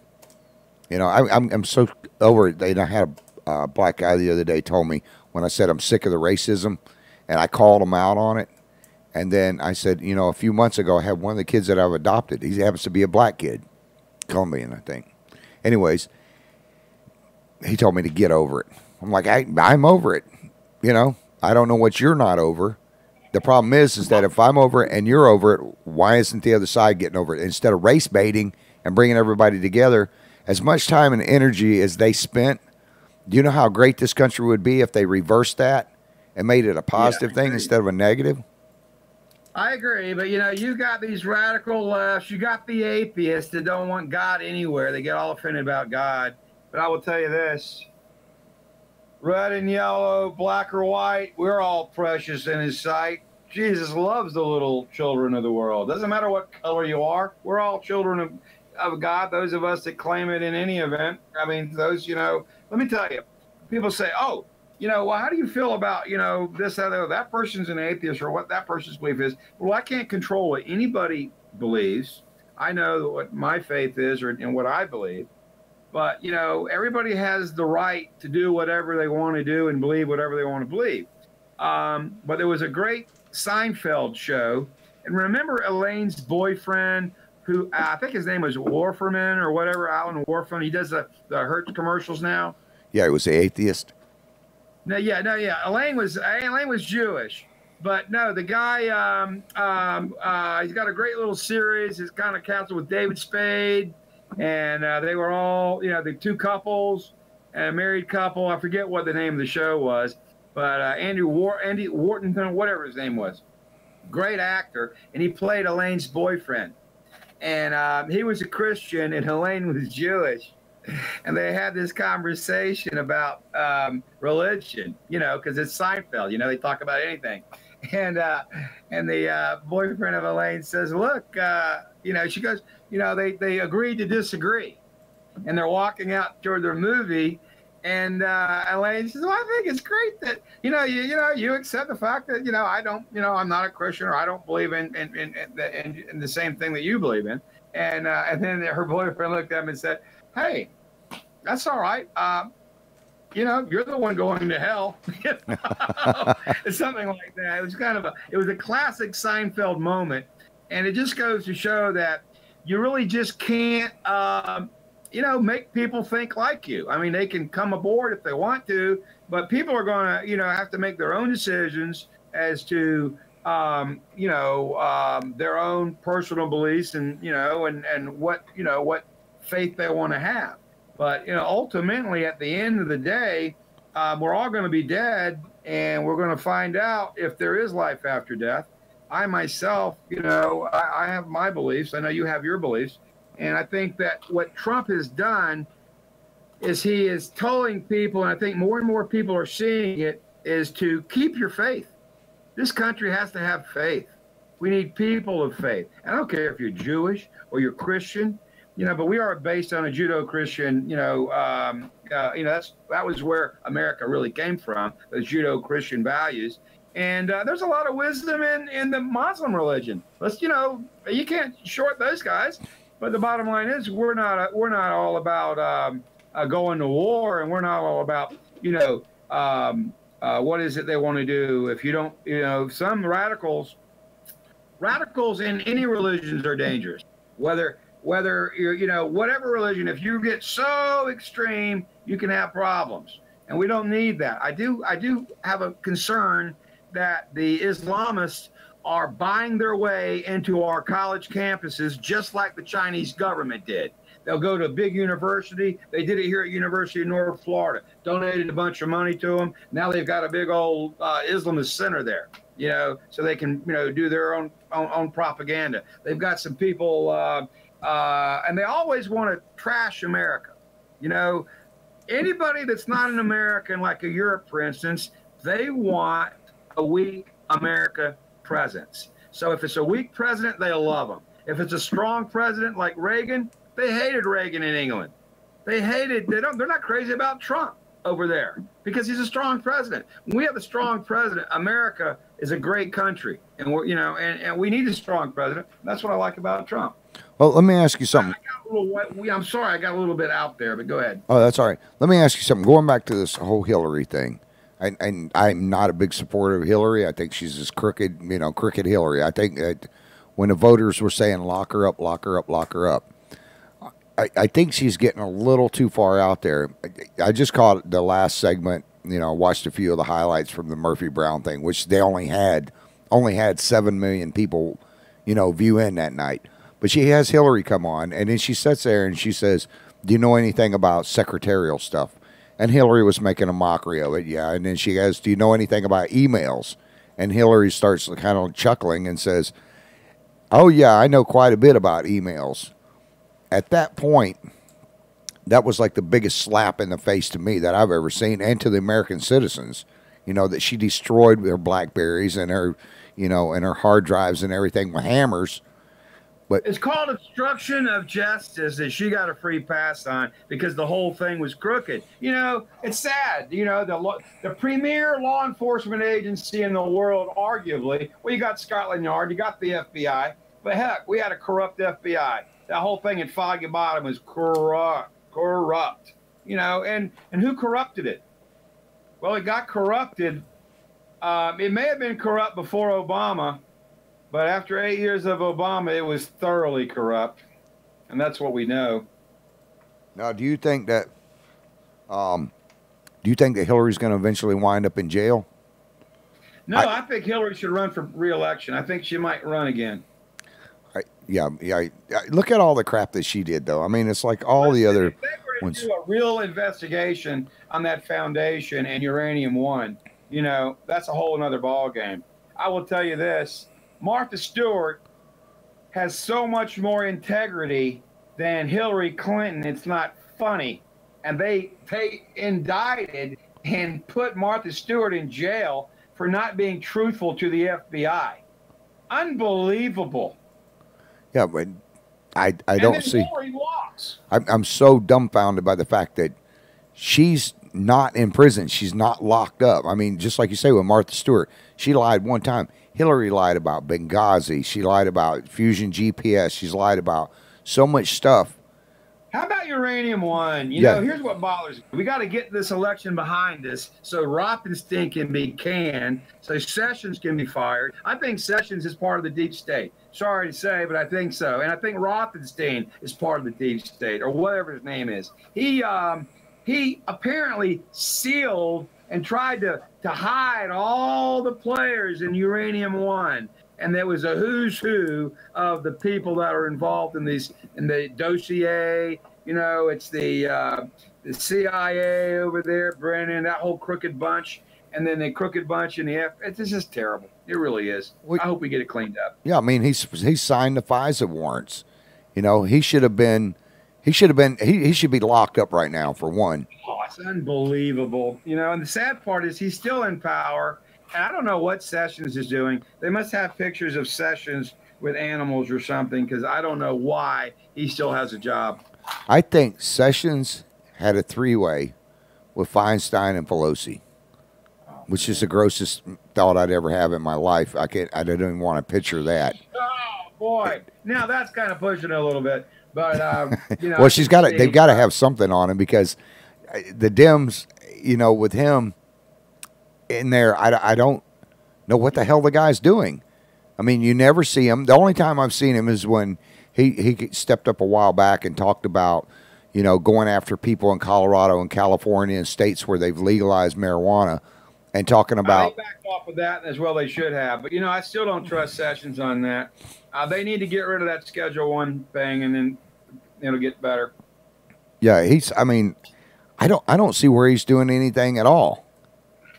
You know, I'm so over it. I had a black guy the other day told me when I said I'm sick of the racism, and I called him out on it. And then I said, you know, a few months ago, I had one of the kids that I've adopted. He happens to be a black kid, Colombian, I think. Anyways, he told me to get over it. I'm like, I'm over it. You know, I don't know what you're not over. The problem is that if I'm over it and you're over it, why isn't the other side getting over it? Instead of race baiting and bringing everybody together, as much time and energy as they spent, do you know how great this country would be if they reversed that and made it a positive thing instead of a negative? I agree, but, you know, you got these radical lefts. You got the atheists that don't want God anywhere. They get all offended about God. But I will tell you this. Red and yellow, black or white, we're all precious in his sight. Jesus loves the little children of the world. Doesn't matter what color you are. We're all children of God, those of us that claim it in any event. I mean, those, you know, let me tell you, people say, oh, you know, well, how do you feel about, you know, this, that person's an atheist or what that person's belief is? Well, I can't control what anybody believes. I know what my faith is and what I believe. But, everybody has the right to do whatever they want to do and believe whatever they want to believe. But there was a great Seinfeld show. And remember Elaine's boyfriend, who I think his name was Warferman or whatever, Alan Warferman. He does the Hertz commercials now. Yeah, he was the atheist. No, yeah. Elaine was Jewish. But no, the guy, he's got a great little series. It's kind of counseled with David Spade. And they were all, the two couples, and a married couple. I forget what the name of the show was, but Andy Wharton, whatever his name was, great actor, and he played Elaine's boyfriend. And he was a Christian, and Elaine was Jewish. And they had this conversation about religion, because it's Seinfeld. They talk about anything. And the boyfriend of Elaine says, "Look, she goes, they agreed to disagree," and they're walking out toward their movie, and Elaine says, "Well, I think it's great that you accept the fact that I don't, I'm not a Christian, or I don't believe in the same thing that you believe in," and then her boyfriend looked at him and said, "Hey, that's all right. You're the one going to hell." It's something like that. It was it was a classic Seinfeld moment. And it just goes to show that you really just can't, make people think like you. I mean, they can come aboard if they want to, but people are going to, have to make their own decisions as to, their own personal beliefs and, and what faith they want to have. But, ultimately, at the end of the day, we're all going to be dead, and we're going to find out if there is life after death. I myself, I have my beliefs. I know you have your beliefs. And I think that what Trump has done is he is telling people, and I think more and more people are seeing it, is to keep your faith. This country has to have faith. We need people of faith. I don't care if you're Jewish or you're Christian, but we are based on a Judeo-Christian, that was where America really came from, those Judeo-Christian values. And there's a lot of wisdom in the Muslim religion. You can't short those guys. But the bottom line is, we're not all about going to war, and we're not all about what is it they want to do. If you don't, some radicals in any religions are dangerous. Whether you're whatever religion, if you get so extreme, you can have problems, and we don't need that. I do have a concern that the Islamists are buying their way into our college campuses, just like the Chinese government did. They'll go to a big university. They did it here at University of North Florida, donated a bunch of money to them. Now they've got a big old Islamist center there, so they can, do their own propaganda. They've got some people, and they always want to trash America. Anybody that's not an American, like a Europe, for instance, they want a weak America presence. So if it's a weak president, they love him. If it's a strong president like Reagan, they hated Reagan in England. They're not crazy about Trump over there because he's a strong president. When we have a strong president, America is a great country, and we're, and we need a strong president. That's what I like about Trump. Well, let me ask you something. I'm sorry, I got a little bit out there, but go ahead. Oh, that's all right. Let me ask you something. Going back to this whole Hillary thing. And I'm not a big supporter of Hillary. I think she's just crooked, crooked Hillary. I think that when the voters were saying lock her up, lock her up, lock her up, I think she's getting a little too far out there. I just caught the last segment, watched a few of the highlights from the Murphy Brown thing, which they only had 7 million people, view in that night. But she has Hillary come on, and then she sits there and she says, "Do you know anything about secretarial stuff?" And Hillary was making a mockery of it, yeah. And then she goes, "Do you know anything about emails?" And Hillary starts kind of chuckling and says, "Oh, yeah, I know quite a bit about emails." At that point, that was like the biggest slap in the face to me that I've ever seen, and to the American citizens, that she destroyed their BlackBerries and her, and her hard drives and everything with hammers. But it's called obstruction of justice that she got a free pass on because the whole thing was crooked. It's sad. The premier law enforcement agency in the world, arguably, well, you got Scotland Yard, you got the FBI, but heck, we had a corrupt FBI. That whole thing in Foggy Bottom was corrupt. corrupt. You know, and who corrupted it? Well, it got corrupted. It may have been corrupt before Obama, but after 8 years of Obama, it was thoroughly corrupt, and that's what we know. Now, do you think that Hillary's going to eventually wind up in jail? No, I think Hillary should run for re-election. I think she might run again. Yeah. Look at all the crap that she did, though. I mean, it's like all the other If they were ones. to do a real investigation on that foundation and Uranium One, you know, that's a whole another ball game. I will tell you this: Martha Stewart has so much more integrity than Hillary Clinton. It's not funny. And they indicted and put Martha Stewart in jail for not being truthful to the FBI. Unbelievable. Yeah, but I don't see. Hillary lost. I'm so dumbfounded by the fact that she's not in prison. She's not locked up. I mean, just like you say with Martha Stewart, she lied one time. Hillary lied about Benghazi. She lied about Fusion GPS. She's lied about so much stuff. How about Uranium One? You know, here's what bothers me. We got to get this election behind us so Rothenstein can be canned, so Sessions can be fired. I think Sessions is part of the deep state. Sorry to say, but I think so. And I think Rothenstein is part of the deep state, or whatever his name is. He apparently sealed and tried to hide all the players in Uranium One. And there was a who's who of the people that are involved in the dossier. You know, it's the CIA over there, Brennan, that whole crooked bunch, and then the crooked bunch in the It's just terrible. It really is. I hope we get it cleaned up. Yeah, I mean, he signed the FISA warrants. You know, he should be locked up right now for one. Oh, it's unbelievable. You know, and the sad part is he's still in power. And I don't know what Sessions is doing. They must have pictures of Sessions with animals or something, because I don't know why he still has a job. I think Sessions had a three-way with Feinstein and Pelosi, which is the grossest thought I'd ever have in my life. I don't even want to picture that. Oh boy! Now that's kind of pushing it a little bit, but you know. Well, they've got to have something on him, because the Dems, you know, with him in there, I don't know what the hell the guy's doing. I mean, you never see him. The only time I've seen him is when he stepped up a while back and talked about, you know, going after people in Colorado and California and states where they've legalized marijuana, and talking about. They backed off of that as well. They should have, but you know, I still don't trust Sessions on that. They need to get rid of that Schedule I thing, and then it'll get better. Yeah, I mean, I don't see where he's doing anything at all.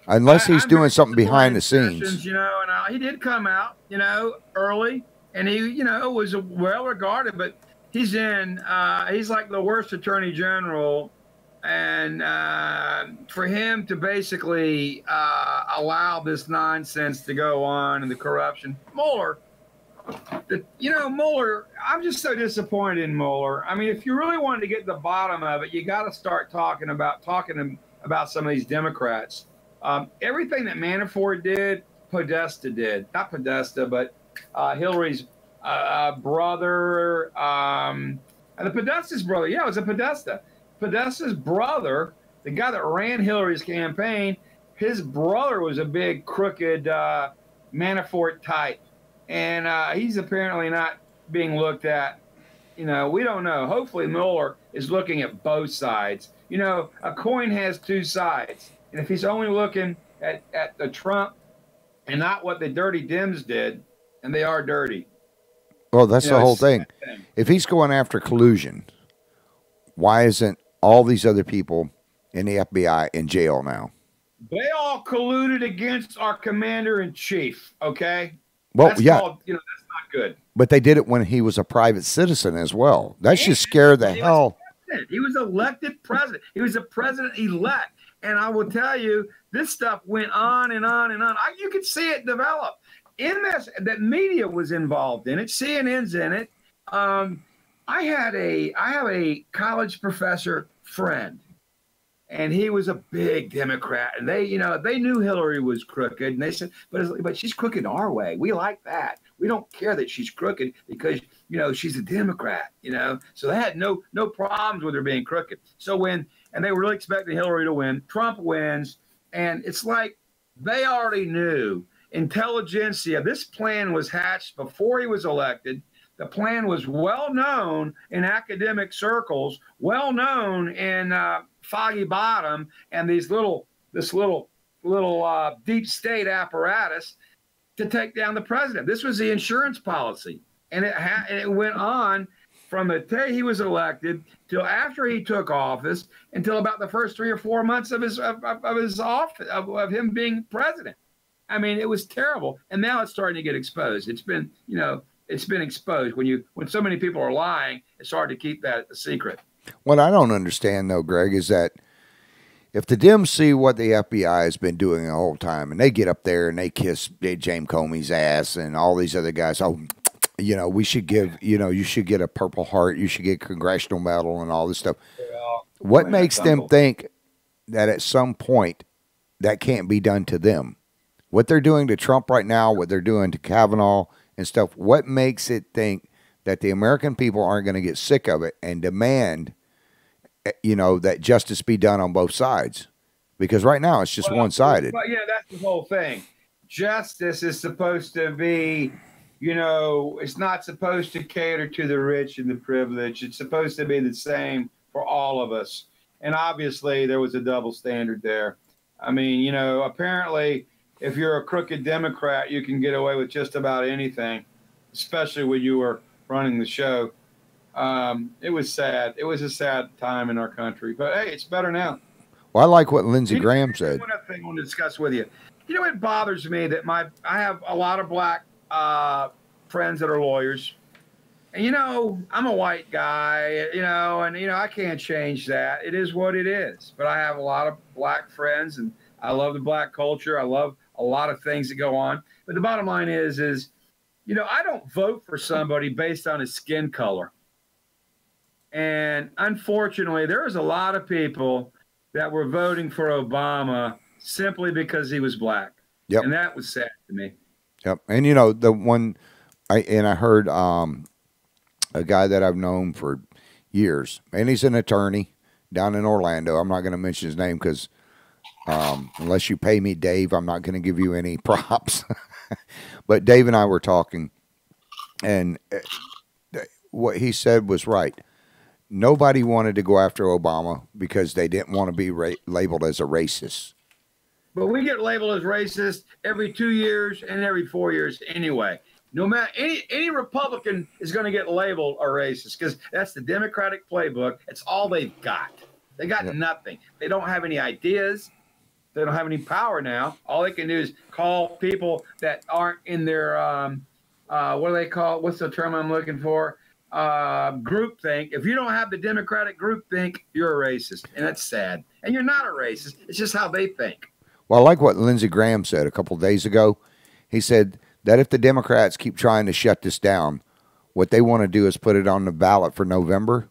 Unless he's doing something behind the scenes. Sessions, you know, and he did come out, you know, early, and he, you know, was well regarded, but he's like the worst attorney general, and for him to basically allow this nonsense to go on and the corruption, Mueller, Mueller, I'm just so disappointed in Mueller. I mean, if you really wanted to get to the bottom of it, you got to start talking about some of these Democrats. Everything that Manafort did, Podesta did. Not Podesta, but Hillary's brother. And the Podesta's brother. Yeah, it was a Podesta. Podesta's brother, the guy that ran Hillary's campaign, his brother was a big, crooked Manafort type. And he's apparently not being looked at. You know, we don't know. Hopefully Mueller is looking at both sides. You know, a coin has two sides. And if he's only looking at the Trump and not what the dirty Dems did, and they are dirty. Well, that's the whole thing. If he's going after collusion, why isn't all these other people in the FBI in jail now? They all colluded against our commander-in-chief, okay? Well, that's yeah. that's not good. But they did it when he was a private citizen as well. That should scare the hell. He was elected president. He was a president-elect. And I will tell you, this stuff went on and on and on. You could see it develop. In this, that media was involved in it. CNN's in it. I have a college professor friend, and he was a big Democrat, and they knew Hillary was crooked, and they said, but she's crooked our way. We like that. We don't care that she's crooked because she's a Democrat. So they had no problems with her being crooked. So and they were really expecting Hillary to win. Trump wins, and it's like they already knew. Intelligentsia. This plan was hatched before he was elected. The plan was well known in academic circles, well known in Foggy Bottom, and this little deep state apparatus to take down the president. This was the insurance policy, and it went on from the day he was elected till after he took office, until about the first 3 or 4 months of his office of him being president. I mean, it was terrible, and now it's starting to get exposed. It's been exposed. When so many people are lying, it's hard to keep that a secret. What I don't understand, though, Greg, is that if the Dems see what the FBI has been doing the whole time, and they get up there and they kiss James Comey's ass and all these other guys, we should give, you should get a Purple Heart, you should get a Congressional Medal and all this stuff. What makes them think that at some point that can't be done to them? What they're doing to Trump right now, what they're doing to Kavanaugh and stuff, what makes it think that the American people aren't going to get sick of it and demand, that justice be done on both sides? Because right now it's just one-sided. But that's the whole thing. Justice is supposed to be, it's not supposed to cater to the rich and the privileged. It's supposed to be the same for all of us. And obviously there was a double standard there. I mean, apparently if you're a crooked Democrat, you can get away with just about anything, especially when you were running the show. It was sad. It was a sad time in our country. But, hey, it's better now. Well, I like what Lindsey Graham said. One other thing I want to discuss with you. It bothers me that I have a lot of black friends that are lawyers. And, I'm a white guy, and, I can't change that. It is what it is. But I have a lot of black friends, and I love the black culture. I love a lot of things that go on. But the bottom line is, I don't vote for somebody based on his skin color. And unfortunately, there's a lot of people that were voting for Obama simply because he was black. Yep. And that was sad to me. Yep. And, the one, I heard a guy that I've known for years, and he's an attorney down in Orlando. I'm not going to mention his name because unless you pay me, Dave, I'm not going to give you any props. But Dave and I were talking, and what he said was right. Nobody wanted to go after Obama because they didn't want to be labeled as a racist. But we get labeled as racist every 2 years and every 4 years anyway. No matter any Republican is going to get labeled a racist because that's the Democratic playbook. It's all they've got. They got nothing. They don't have any ideas. They don't have any power now. All they can do is call people that aren't in their what do they call it? What's the term I'm looking for? Groupthink. If you don't have the Democratic groupthink, you're a racist, and that's sad. And you're not a racist. It's just how they think. Well, I like what Lindsey Graham said a couple of days ago. He said that if the Democrats keep trying to shut this down, what they want to do is put it on the ballot for November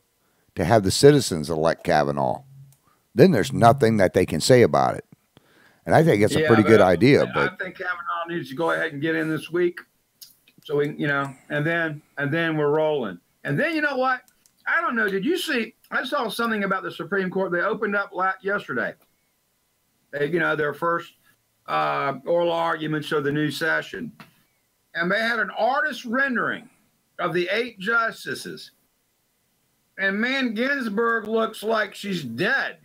to have the citizens elect Kavanaugh. Then there's nothing that they can say about it. And I think it's a pretty good idea. But I think Kavanaugh needs to go ahead and get in this week. So we, and then we're rolling. And then, you know what? I don't know. Did you see? I saw something about the Supreme Court. They opened up yesterday. Their first oral arguments of the new session. And they had an artist rendering of the 8 justices. And man, Ginsburg looks like she's dead.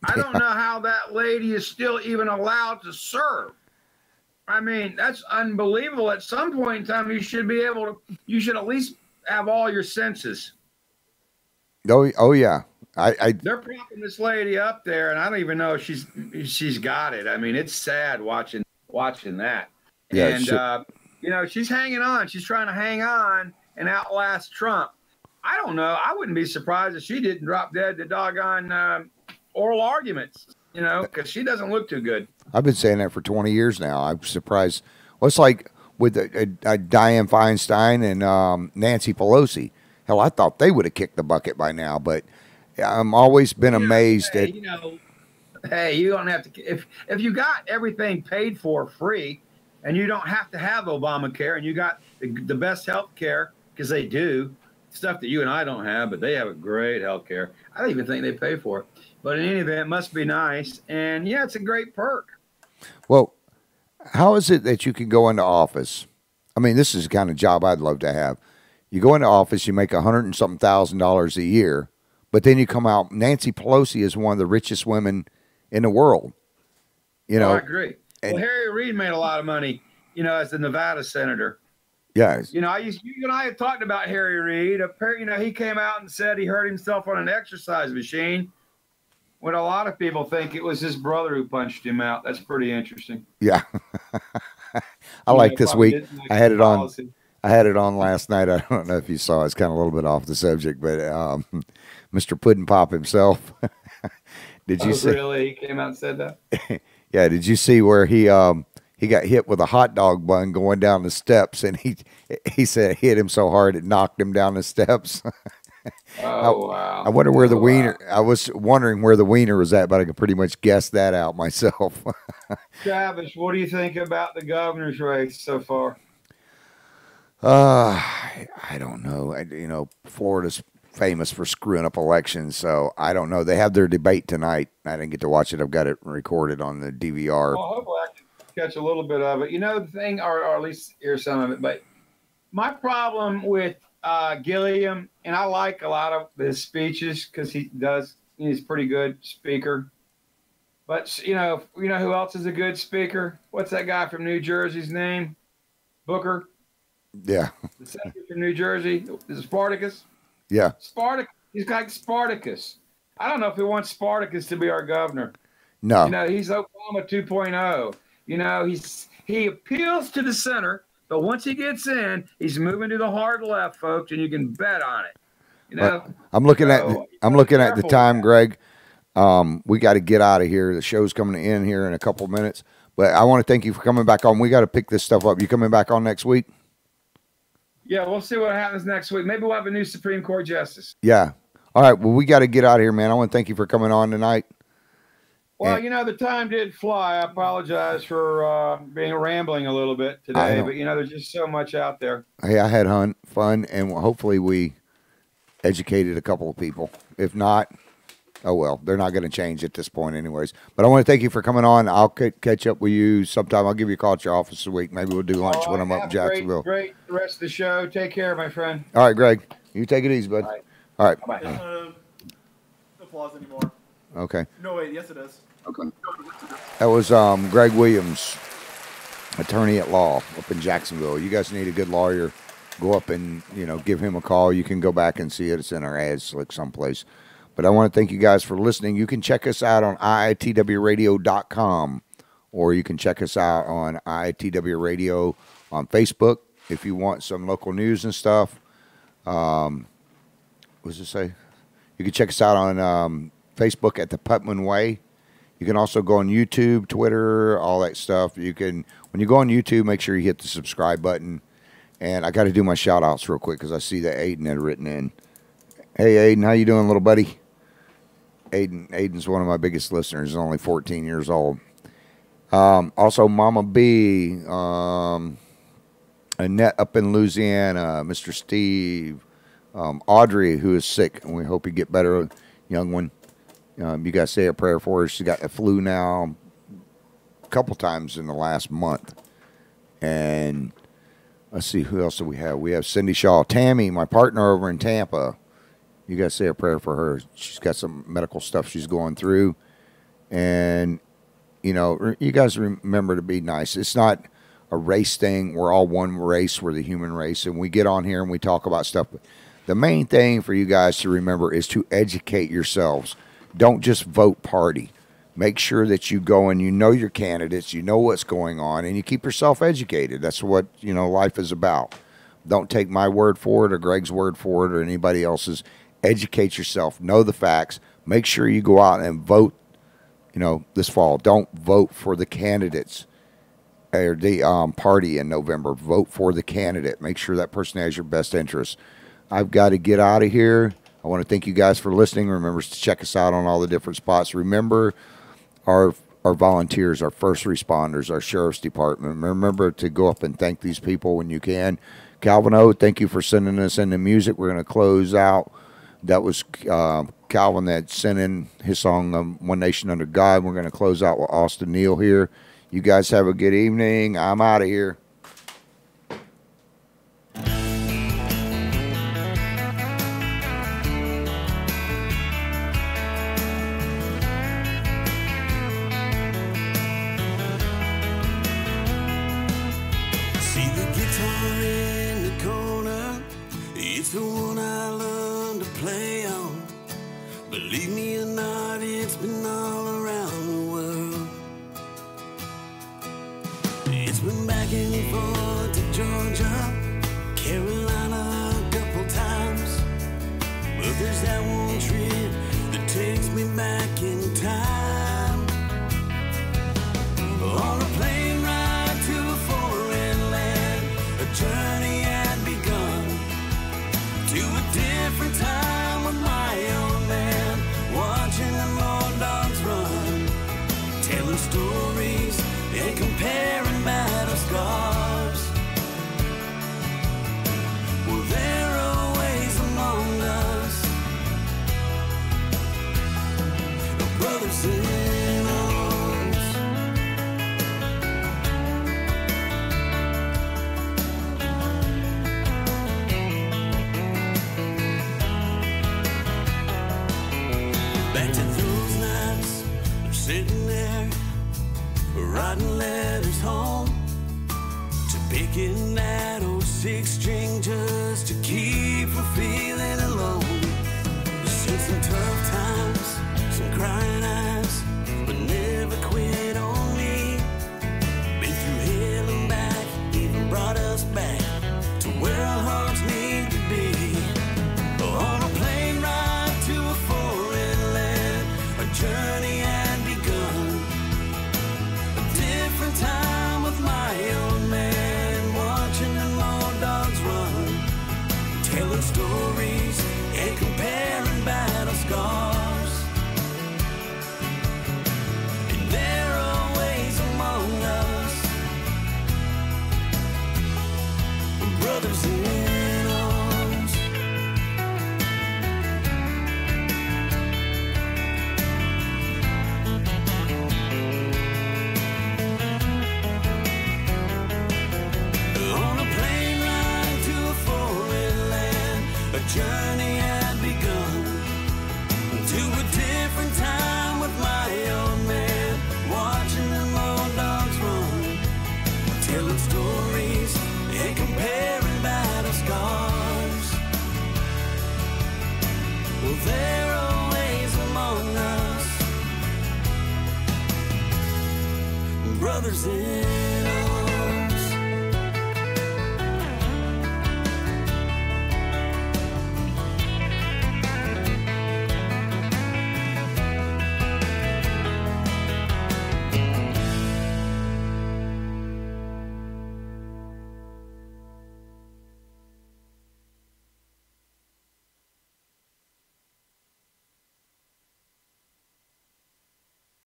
I don't know how that lady is still even allowed to serve. I mean, that's unbelievable. At some point in time, you should at least have all your senses. Oh yeah. They're propping this lady up there, and I don't even know if she's got it. I mean, it's sad watching that. Yeah, and she's hanging on. She's trying to hang on and outlast Trump. I don't know. I wouldn't be surprised if she didn't drop dead to doggone oral arguments, because she doesn't look too good. I've been saying that for 20 years now. I'm surprised. Well, it's like with Dianne Feinstein and Nancy Pelosi. Hell, I thought they would have kicked the bucket by now, but I'm always been amazed at. Hey, you don't have to. If you got everything paid for free, and you don't have to have Obamacare, and you got the best health care, because they do stuff that you and I don't have, but they have a great health care. I don't even think they pay for it. But in any event, it must be nice. And yeah, it's a great perk. Well, how is it that you can go into office? I mean, this is the kind of job I'd love to have. You go into office, you make $100 and something thousand a year, but then you come out. Nancy Pelosi is one of the richest women in the world. You know, I agree. Well, Harry Reid made a lot of money, as the Nevada senator. Yeah. You and I have talked about Harry Reid. Apparently, he came out and said he hurt himself on an exercise machine. When a lot of people think it was his brother who punched him out. That's pretty interesting. Yeah. I like this week. I had it on. I had it on last night. I don't know if you saw. It's kind of a little bit off the subject, but Mr. Puddin' Pop himself. Did you see? Really? He came out and said that? Yeah. Did you see where he got hit with a hot dog bun going down the steps, and he said it hit him so hard it knocked him down the steps. Oh, wow. I wonder where the wiener. I was wondering where the wiener was at, but I could pretty much guess that out myself. Travis, what do you think about the governor's race so far? I don't know. Florida's famous for screwing up elections, so I don't know. They have their debate tonight. I didn't get to watch it. I've got it recorded on the DVR. Well, hopefully I can catch a little bit of it. The thing, or at least hear some of it. But my problem with Gilliam, and I like a lot of his speeches because he's a pretty good speaker. But who else is a good speaker? What's that guy from New Jersey's name? Booker. Yeah. The senator from New Jersey. Is it Spartacus? Yeah. Spartacus. He's like Spartacus. I don't know if he wants Spartacus to be our governor. No. He's Obama 2.0. He appeals to the center, but once he gets in, he's moving to the hard left, folks, and you can bet on it. I'm looking at the time, Greg. We got to get out of here. The show's coming in here in a couple of minutes, but I want to thank you for coming back on. We got to pick this stuff up. You coming back on next week? Yeah, we'll see what happens next week. Maybe we'll have a new Supreme Court justice. Yeah. All right. Well, we got to get out of here, man. I want to thank you for coming on tonight. Well, the time did fly. I apologize for being rambling a little bit today, but there's just so much out there. Hey, I had fun, and hopefully we educated a couple of people. If not, oh well, they're not going to change at this point anyways. But I want to thank you for coming on. I'll catch up with you sometime. I'll give you a call at your office a week. Maybe we'll do lunch when I'm up in Jacksonville. Great rest of the show. Take care, my friend. All right, Greg. You take it easy, bud. All right. Bye. No applause anymore. Okay. No, wait. Yes, it is. Okay. That was Greg Williams, attorney at law up in Jacksonville. You guys need a good lawyer. Go up and, give him a call. You can go back and see it. It's in our ad slick someplace. But I want to thank you guys for listening. You can check us out on iitwradio.com, or you can check us out on IITW Radio on Facebook if you want some local news and stuff. What does it say? You can check us out on Facebook at the Putman Way. You can also go on YouTube, Twitter, all that stuff. You can, when you go on YouTube, make sure you hit the subscribe button. And I got to do my shout outs real quick because I see that Aiden had written in. Hey, Aiden, how you doing, little buddy? Aiden's one of my biggest listeners. He's only 14 years old. Also, Mama B, Annette up in Louisiana, Mr. Steve, Audrey, who is sick, and we hope you get better, young one. You guys say a prayer for her. She's got the flu now a couple times in the last month. And let's see, who else do we have? We have Cindy Shaw. Tammy, my partner over in Tampa. You guys say a prayer for her. She's got some medical stuff she's going through. And, you guys remember to be nice. It's not a race thing. We're all one race. We're the human race. And we get on here and we talk about stuff. But the main thing for you guys to remember is to educate yourselves. Don't just vote party. Make sure that you go and you know your candidates, you know what's going on, and you keep yourself educated. That's what, life is about. Don't take my word for it or Greg's word for it or anybody else's. Educate yourself. Know the facts. Make sure you go out and vote, this fall. Don't vote for the candidates or the party in November. Vote for the candidate. Make sure that person has your best interest. I've got to get out of here. I want to thank you guys for listening. Remember to check us out on all the different spots. Remember, our volunteers, our first responders, our sheriff's department. Remember to go up and thank these people when you can. Calvin O, thank you for sending us in the music. We're going to close out. That was Calvin that sent in his song, One Nation Under God. We're going to close out with Austin Neal here. You guys have a good evening. I'm out of here. It's the one I learned to play on. Believe me or not, it's been all around the world. It's been back and forth to Georgia, Carolina a couple times. But there's that one trip that takes me back in time. On a plane ride to a foreign land, a journey had begun. To a different time with my old man, watching the more dogs run, telling stories and comparing battle scars. Well, there are always among us brothers in arms. Back to those nights, I'm sitting there, writing letters home, to picking that old 6-string just to keep from feeling alone. Seen some tough times, some crying eyes, but never quit on me. Been through hell and back, even brought us back to where our hearts need to be. On a plane ride to a foreign land, a journey had begun. A different time with my old man, watching the more dogs run, telling stories and comparing battle scars. And there are ways among us, brothers in arms. On a plane ride to a foreign land, a journey had begun. To a different time with my old man, watching the more dogs run, telling stories and comparing battle scars. Well, there are ways among us, brothers in